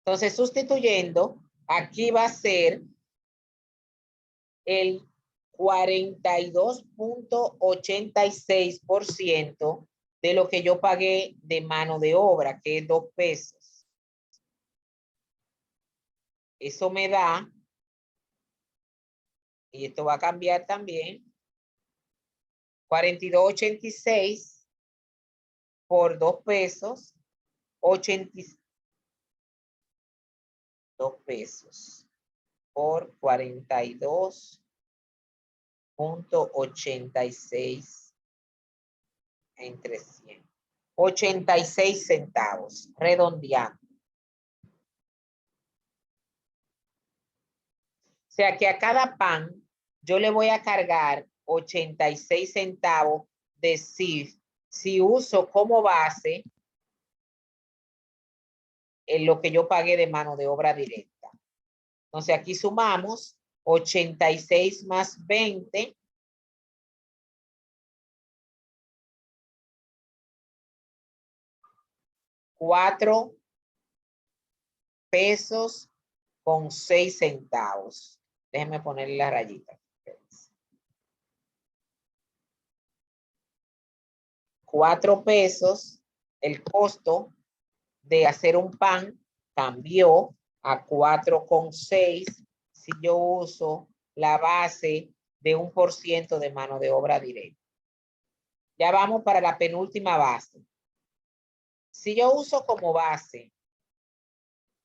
Entonces, sustituyendo, aquí va a ser el 42.86% de lo que yo pagué de mano de obra, que es 2 pesos. Eso me da, y esto va a cambiar también, 42.86 por 2 pesos, 82 pesos por 42.86 entre 100. 86 centavos, redondeando. O sea que a cada pan yo le voy a cargar 86 centavos de CIF si uso como base en lo que yo pagué de mano de obra directa. Entonces aquí sumamos 86 más 20. $4 pesos con 6 centavos. Déjenme ponerle la rayita. 4 pesos, el costo de hacer un pan cambió a 4.6 si yo uso la base de 1% de mano de obra directa. Ya vamos para la penúltima base. Si yo uso como base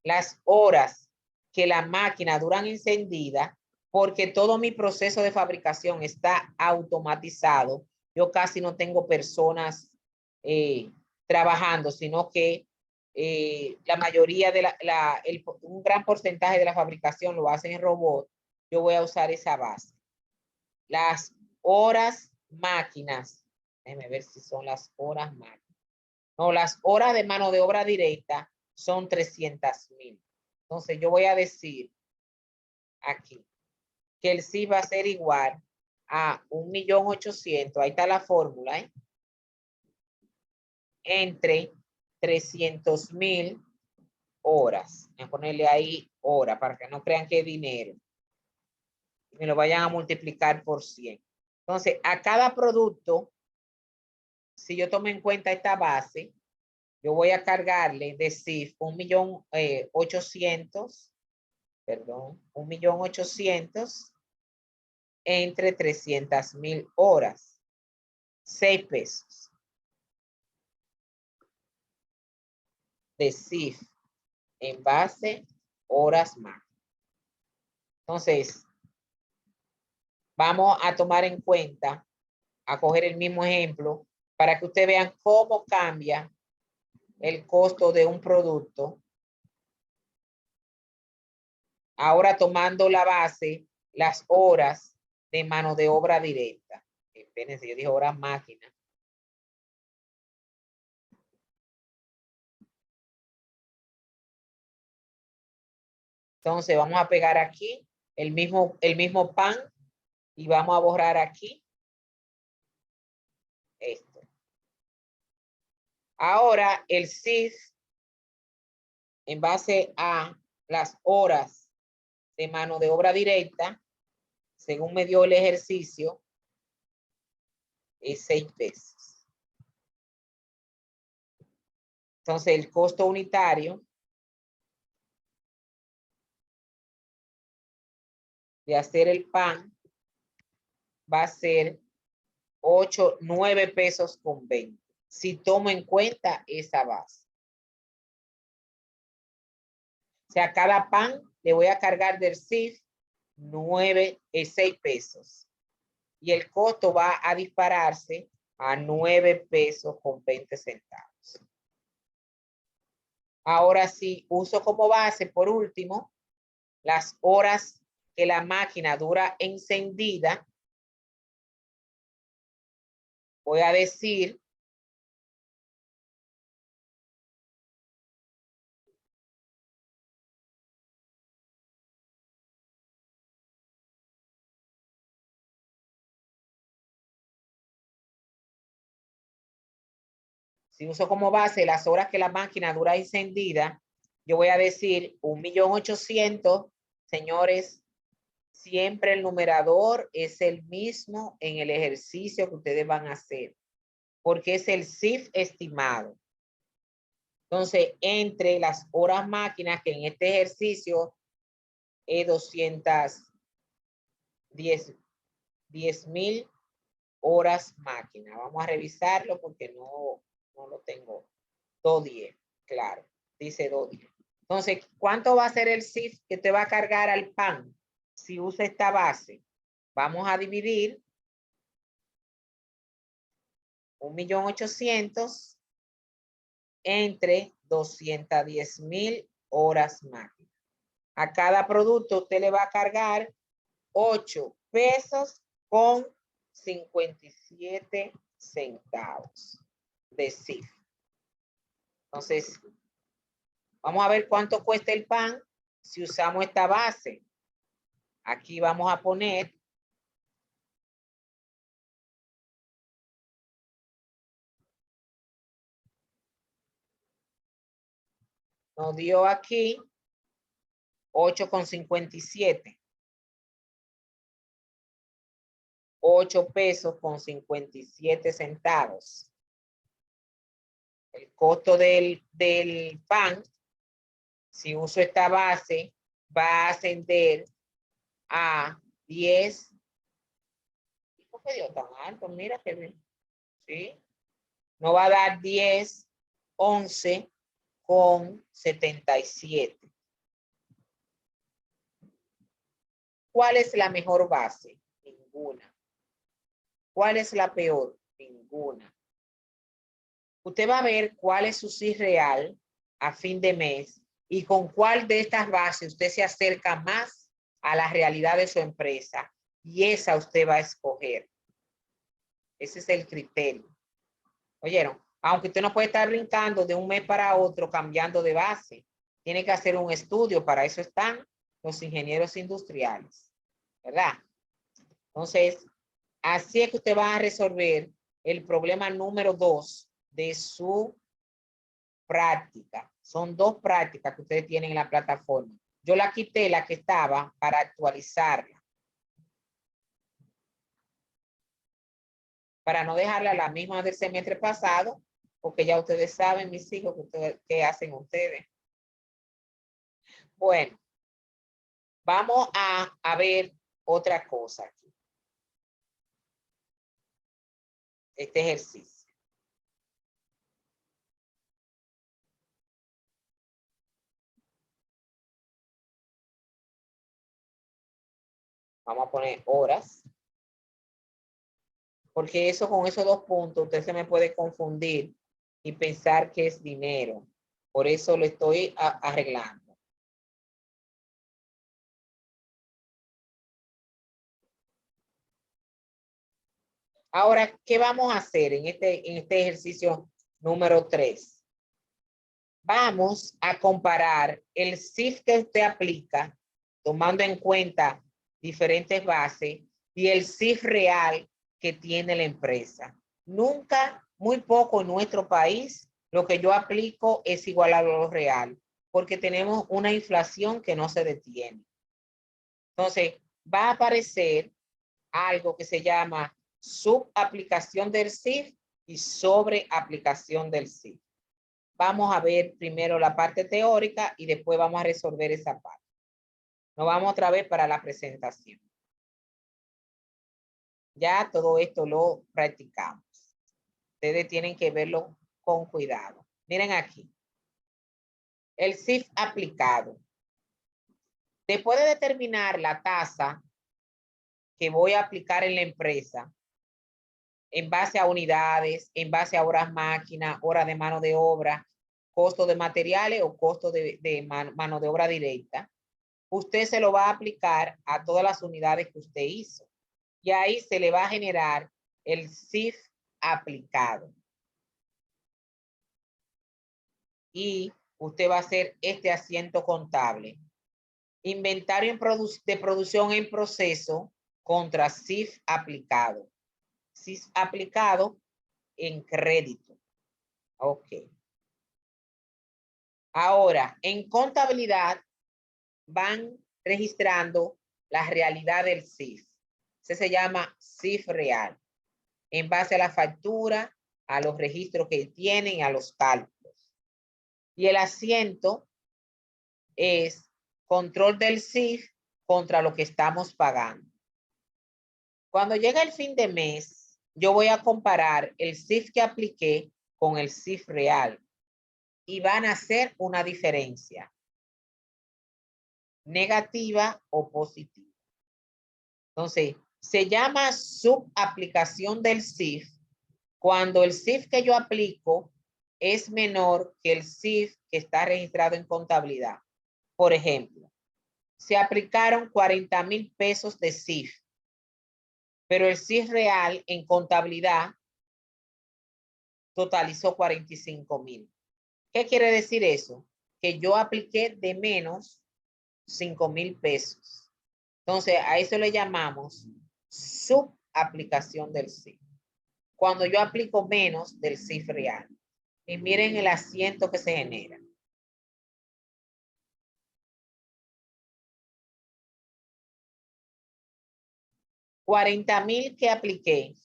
las horas que la máquina duran encendida, porque todo mi proceso de fabricación está automatizado, yo casi no tengo personas trabajando, sino que la mayoría de un gran porcentaje de la fabricación lo hacen en robot. Yo voy a usar esa base. Las horas máquinas, déjenme ver si son las horas máquinas. No, las horas de mano de obra directa son 300.000. Entonces yo voy a decir aquí que el CIF va a ser igual a 1.800.000. Ahí está la fórmula, entre 300.000 horas. Voy a ponerle ahí hora para que no crean que es dinero. Me lo vayan a multiplicar por 100. Entonces, a cada producto, si yo tomo en cuenta esta base, yo voy a cargarle de CIF 1.800.000 perdón, 1.800.000 entre 300.000 horas. 6 pesos. De CIF en base horas más. Entonces, vamos a tomar en cuenta, a coger el mismo ejemplo, para que ustedes vean cómo cambia el costo de un producto. Ahora tomando la base, las horas de mano de obra directa. Espérense, yo dije horas máquina. Entonces vamos a pegar aquí el mismo pan y vamos a borrar aquí esto. Ahora el CIF en base a las horas de mano de obra directa, según me dio el ejercicio, es 6 pesos. Entonces el costo unitario de hacer el pan va a ser 9 pesos con 20. Si tomo en cuenta esa base. O sea, cada pan le voy a cargar del CIF 6 pesos. Y el costo va a dispararse a 9 pesos con 20 centavos. Ahora sí, uso como base, por último, las horas que la máquina dura encendida. Voy a decir si uso como base las horas que la máquina dura encendida, yo voy a decir 1.800.000, señores, siempre el numerador es el mismo en el ejercicio que ustedes van a hacer, porque es el CIF estimado. Entonces, entre las horas máquinas, que en este ejercicio es 210.000 horas máquina. Vamos a revisarlo porque no lo tengo. 210, claro, dice 210. Entonces, ¿cuánto va a ser el CIF que te va a cargar al pan si usa esta base? Vamos a dividir 1.800.000 entre 210.000 horas máquina. A cada producto usted le va a cargar 8 pesos con 57 centavos de CIF. Entonces, vamos a ver cuánto cuesta el pan si usamos esta base. Aquí vamos a poner nos dio aquí 8,57. 8 pesos con 57 centavos. El costo del pan, si uso esta base, va a ascender a 10. ¿Por qué dio tan alto? Mira que bien. ¿Sí? No va a dar 10, 11 con 77. ¿Cuál es la mejor base? Ninguna. ¿Cuál es la peor? Ninguna. Usted va a ver cuál es su CIF real a fin de mes y con cuál de estas bases usted se acerca más a la realidad de su empresa, y esa usted va a escoger. Ese es el criterio. ¿Oyeron? Aunque usted no puede estar brincando de un mes para otro cambiando de base. Tiene que hacer un estudio, para eso están los ingenieros industriales, ¿verdad? Entonces, así es que usted va a resolver el problema número 2 de su práctica. Son 2 prácticas que ustedes tienen en la plataforma. Yo la quité, la que estaba, para actualizarla. Para no dejarla la misma del semestre pasado, porque ya ustedes saben, mis hijos, qué hacen ustedes. Bueno, Vamos a ver otra cosa aquí. Este ejercicio. Vamos a poner horas. Porque eso con esos 2 puntos usted se me puede confundir y pensar que es dinero. Por eso lo estoy arreglando. Ahora, ¿qué vamos a hacer en este ejercicio número 3? Vamos a comparar el CIF que usted aplica, tomando en cuenta diferentes bases, y el CIF real que tiene la empresa. Nunca, muy poco en nuestro país, lo que yo aplico es igual a lo real, porque tenemos una inflación que no se detiene. Entonces, va a aparecer algo que se llama subaplicación del CIF y sobreaplicación del CIF. Vamos a ver primero la parte teórica y después vamos a resolver esa parte. Nos vamos otra vez para la presentación. Ya todo esto lo practicamos. Ustedes tienen que verlo con cuidado. Miren aquí. El CIF aplicado. Después de determinar la tasa que voy a aplicar en la empresa, en base a unidades, en base a horas máquina, horas de mano de obra, costo de materiales o costo de mano de obra directa, usted se lo va a aplicar a todas las unidades que usted hizo. Y ahí se le va a generar el CIF aplicado. Y usted va a hacer este asiento contable. Inventario de producción en proceso contra CIF aplicado. CIF aplicado en crédito. Ok. Ahora, en contabilidad van registrando la realidad del CIF. Ese se llama CIF real. En base a la factura, a los registros que tienen, a los cálculos. Y el asiento es control del CIF contra lo que estamos pagando. Cuando llega el fin de mes, yo voy a comparar el CIF que apliqué con el CIF real y van a hacer una diferencia negativa o positiva. Entonces, se llama subaplicación del CIF cuando el CIF que yo aplico es menor que el CIF que está registrado en contabilidad. Por ejemplo, se aplicaron 40,000 pesos de CIF, pero el CIF real en contabilidad totalizó 45,000. ¿Qué quiere decir eso? Que yo apliqué de menos 5,000 pesos. Entonces, a eso le llamamos subaplicación del CIF. Cuando yo aplico menos del CIF real. Y miren el asiento que se genera. $40,000 que apliqué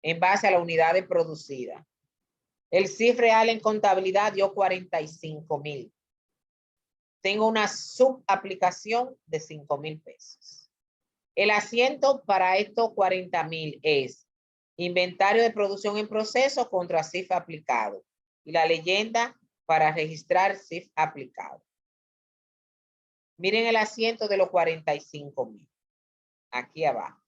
en base a la unidad de producida. El CIF real en contabilidad dio 45,000. Tengo una subaplicación de 5,000 pesos. El asiento para estos 40,000 es inventario de producción en proceso contra CIF aplicado. Y la leyenda para registrar CIF aplicado. Miren el asiento de los 45,000. Aquí abajo.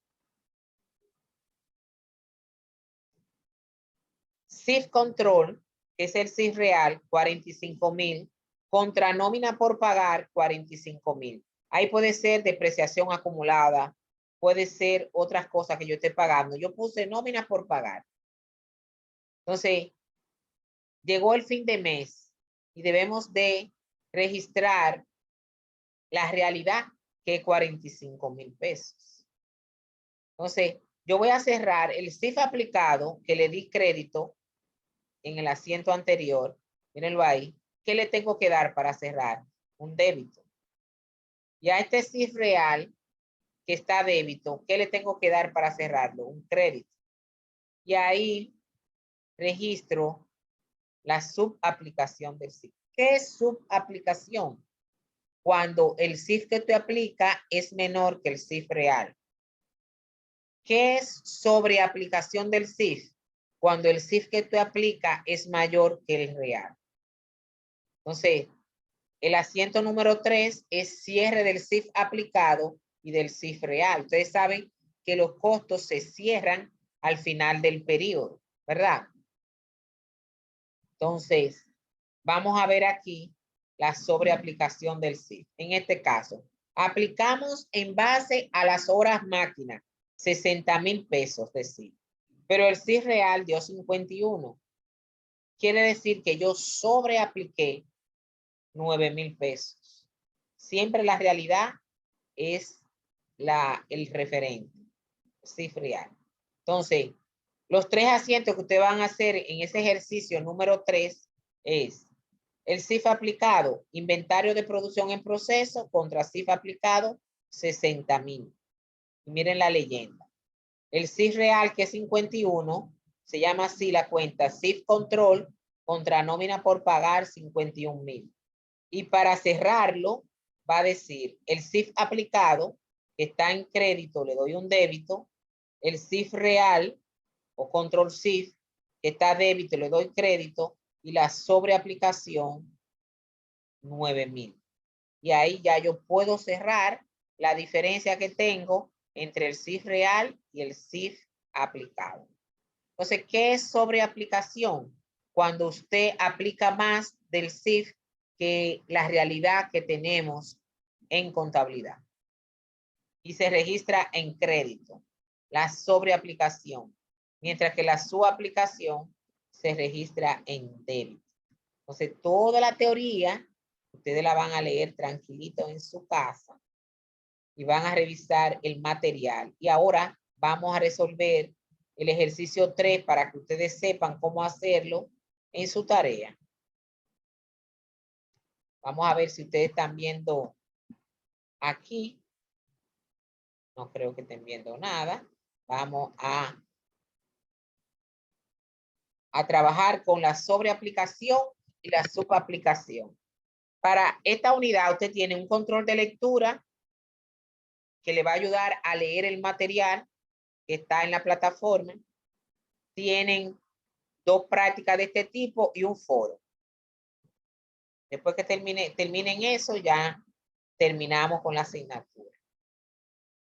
CIF control, que es el CIF real, 45,000, contra nómina por pagar, 45,000. Ahí puede ser depreciación acumulada, puede ser otras cosas que yo esté pagando. Yo puse nómina por pagar. Entonces, llegó el fin de mes y debemos de registrar la realidad, que es 45,000 pesos. Entonces, yo voy a cerrar el CIF aplicado que le di crédito en el asiento anterior. Mírenlo ahí. ¿Qué le tengo que dar para cerrar? Un débito. Y a este CIF real que está débito, ¿qué le tengo que dar para cerrarlo? Un crédito. Y ahí registro la subaplicación del CIF. ¿Qué es subaplicación? cuando el CIF que usted aplica es menor que el CIF real. ¿Qué es sobreaplicación del CIF? Cuando el CIF que usted aplica es mayor que el real. Entonces, el asiento número 3 es cierre del CIF aplicado y del CIF real. Ustedes saben que los costos se cierran al final del periodo, ¿verdad? Entonces, vamos a ver aquí la sobreaplicación del CIF. En este caso, aplicamos en base a las horas máquina, 60,000 pesos de CIF. Pero el CIF real dio 51. Quiere decir que yo sobreapliqué 9,000 pesos. Siempre la realidad es el referente, CIF real. Entonces, los 3 asientos que ustedes van a hacer en ese ejercicio número 3 es el CIF aplicado, inventario de producción en proceso contra CIF aplicado, 60,000. Miren la leyenda. El CIF real, que es 51, se llama así la cuenta, CIF control contra nómina por pagar, 51,000. Y para cerrarlo, va a decir el CIF aplicado, que está en crédito, le doy un débito, el CIF real o control CIF, que está débito, le doy crédito, y la sobreaplicación, 9,000. Y ahí ya yo puedo cerrar la diferencia que tengo entre el CIF real y el CIF aplicado. Entonces, ¿qué es sobreaplicación? Cuando usted aplica más del CIF que la realidad que tenemos en contabilidad. Y se registra en crédito, la sobreaplicación, mientras que la subaplicación se registra en débito. Entonces, toda la teoría, ustedes la van a leer tranquilito en su casa y van a revisar el material. Y ahora vamos a resolver el ejercicio 3 para que ustedes sepan cómo hacerlo en su tarea. Vamos a ver si ustedes están viendo aquí. No creo que estén viendo nada. Vamos a trabajar con la sobreaplicación y la subaplicación. Para esta unidad usted tiene un control de lectura que le va a ayudar a leer el material que está en la plataforma. Tienen 2 prácticas de este tipo y un foro. Después que terminen eso, ya terminamos con la asignatura.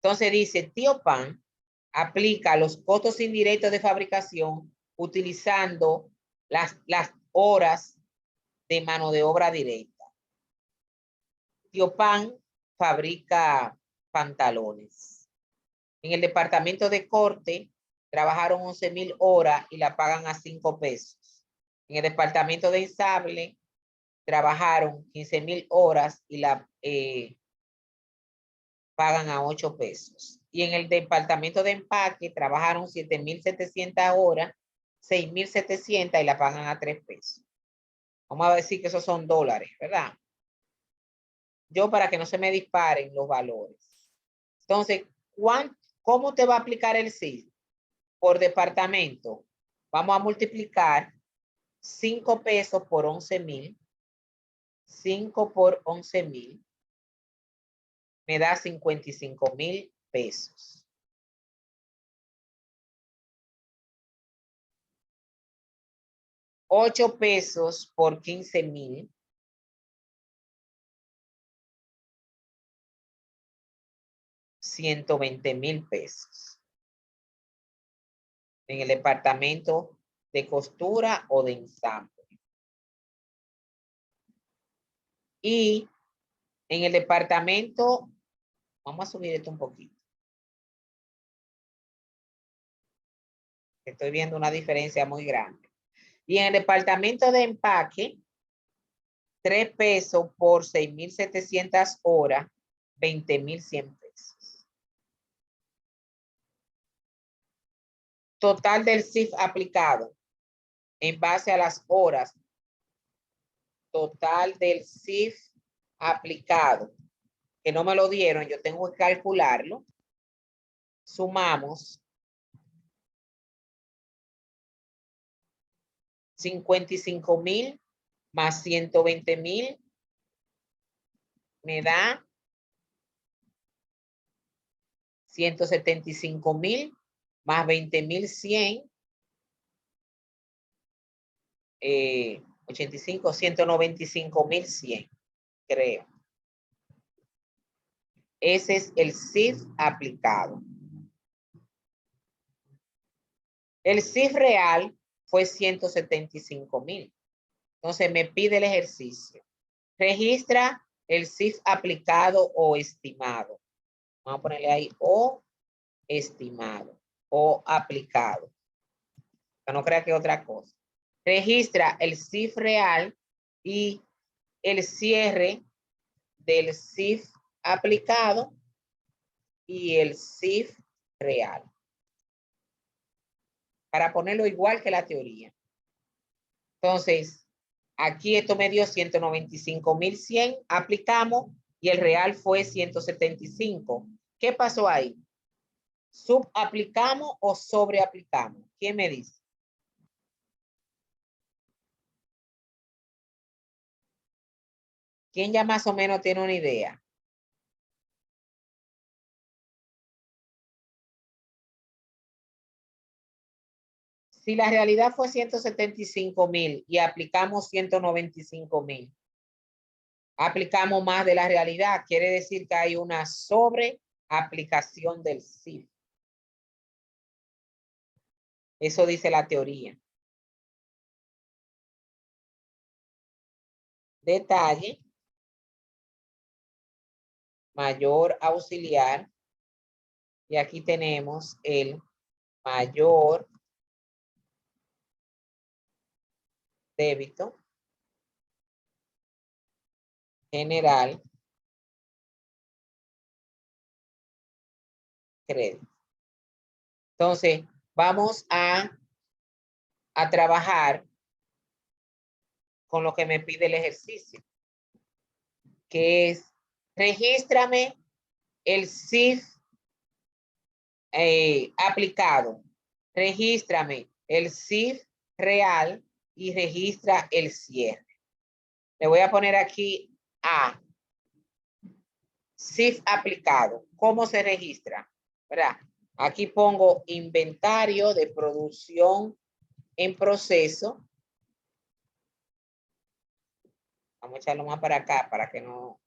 Entonces dice, Tío Pan aplica los costos indirectos de fabricación utilizando las horas de mano de obra directa. Tío Pan fabrica pantalones. En el departamento de corte trabajaron 11,000 horas y la pagan a 5 pesos. En el departamento de ensable trabajaron 15,000 horas y la pagan a 8 pesos. Y en el departamento de empaque trabajaron 7,700 horas, 6,700 y la pagan a 3 pesos. Vamos a decir que esos son dólares, ¿verdad? Yo para que no se me disparen los valores. Entonces, ¿cómo te va a aplicar el CIF? Por departamento. Vamos a multiplicar 5 pesos por 11,000. 5 por 11,000. Me da 55,000 pesos. $8 pesos por 15,000. $120,000 pesos. En el departamento de costura o de ensamble. Y en el departamento, vamos a subir esto un poquito. Estoy viendo una diferencia muy grande. Y en el departamento de empaque, 3 pesos por 6,700 horas, 20,100 pesos. Total del CIF aplicado en base a las horas. Total del CIF aplicado, que no me lo dieron, yo tengo que calcularlo. Sumamos 55,000 más 120,000 me da 175,000 más 20,100. 85, 195,100, creo. Ese es el CIF aplicado. El CIF real fue 175,000. Entonces me pide el ejercicio. Registra el CIF aplicado o estimado. Vamos a ponerle ahí o estimado o aplicado. Para no crea que es otra cosa. Registra el CIF real y el cierre del CIF aplicado y el CIF real. Para ponerlo igual que la teoría. Entonces, aquí esto me dio 195,100, aplicamos y el real fue 175. ¿Qué pasó ahí? ¿Subaplicamos o sobreaplicamos? ¿Quién me dice? ¿Quién ya más o menos tiene una idea? Si la realidad fue 175,000 y aplicamos 195,000, aplicamos más de la realidad, quiere decir que hay una sobreaplicación del CIF. Eso dice la teoría. Detalle. Mayor auxiliar. Y aquí tenemos el mayor débito general crédito. Entonces, vamos a trabajar con lo que me pide el ejercicio, que es regístrame el CIF aplicado, regístrame el CIF real y registra el cierre. Le voy a poner aquí A. CIF aplicado. ¿Cómo se registra? ¿Verdad? Aquí pongo inventario de producción en proceso. Vamos a echarlo más para acá para que no.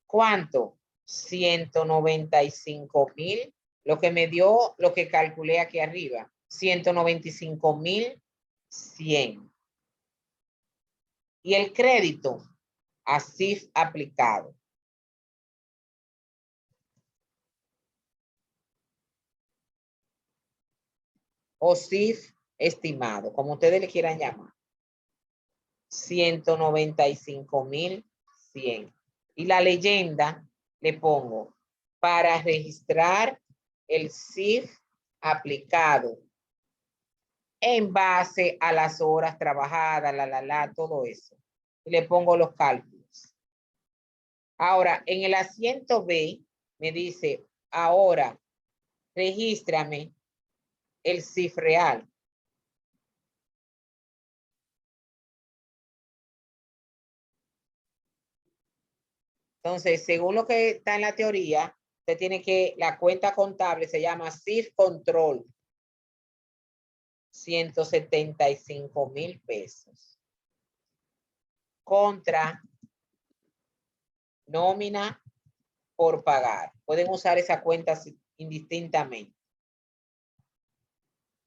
¿Cuánto? 195,000. Lo que me dio, lo que calculé aquí arriba. 195,100. Y el crédito a CIF aplicado. O CIF estimado, como ustedes le quieran llamar. 195,100. Y la leyenda le pongo para registrar el CIF aplicado en base a las horas trabajadas, todo eso. Y le pongo los cálculos. Ahora, en el asiento B me dice, ahora regístrame el CIF real. Entonces, según lo que está en la teoría, usted tiene que, la cuenta contable se llama CIF Control. 175,000 pesos. Contra nómina por pagar. Pueden usar esa cuenta indistintamente.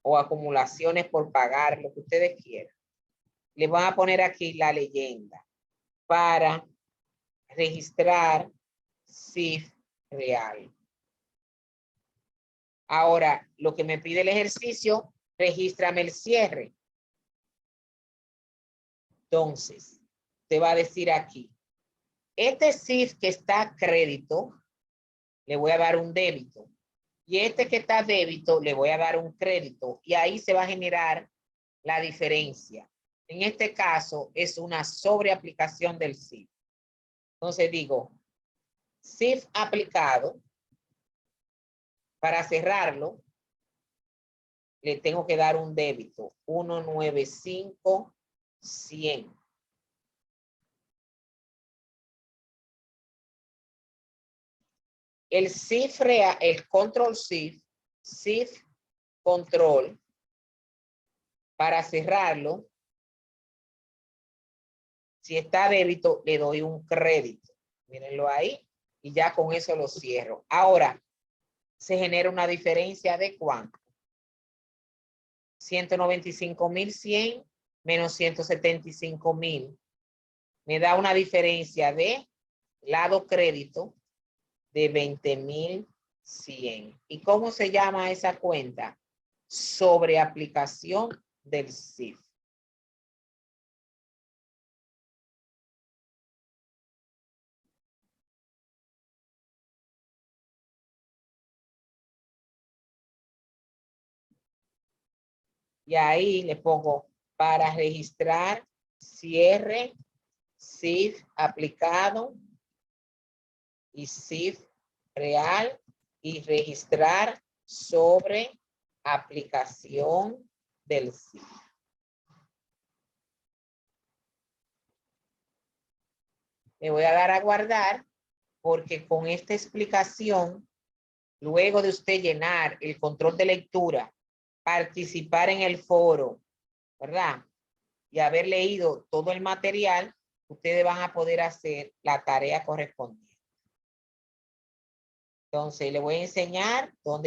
O acumulaciones por pagar, lo que ustedes quieran. Le van a poner aquí la leyenda para registrar CIF real. Ahora, lo que me pide el ejercicio, regístrame el cierre. Entonces, te va a decir aquí, este CIF que está a crédito, le voy a dar un débito. Y este que está a débito, le voy a dar un crédito. Y ahí se va a generar la diferencia. En este caso, es una sobreaplicación del CIF. Entonces digo, CIF aplicado, para cerrarlo, le tengo que dar un débito, 195,100. El SIF real, el control SIF control, para cerrarlo, si está débito, le doy un crédito. Mírenlo ahí. Y ya con eso lo cierro. Ahora, se genera una diferencia de ¿cuánto? 195,100 menos 175,000. Me da una diferencia de lado crédito de 20,100. ¿Y cómo se llama esa cuenta? Sobre aplicación del SIF. Y ahí le pongo para registrar cierre, SIF aplicado y SIF real y registrar sobre aplicación del SIF. Me voy a dar a guardar porque con esta explicación, luego de usted llenar el control de lectura, participar en el foro, ¿verdad? Y haber leído todo el material, ustedes van a poder hacer la tarea correspondiente. Entonces, le voy a enseñar dónde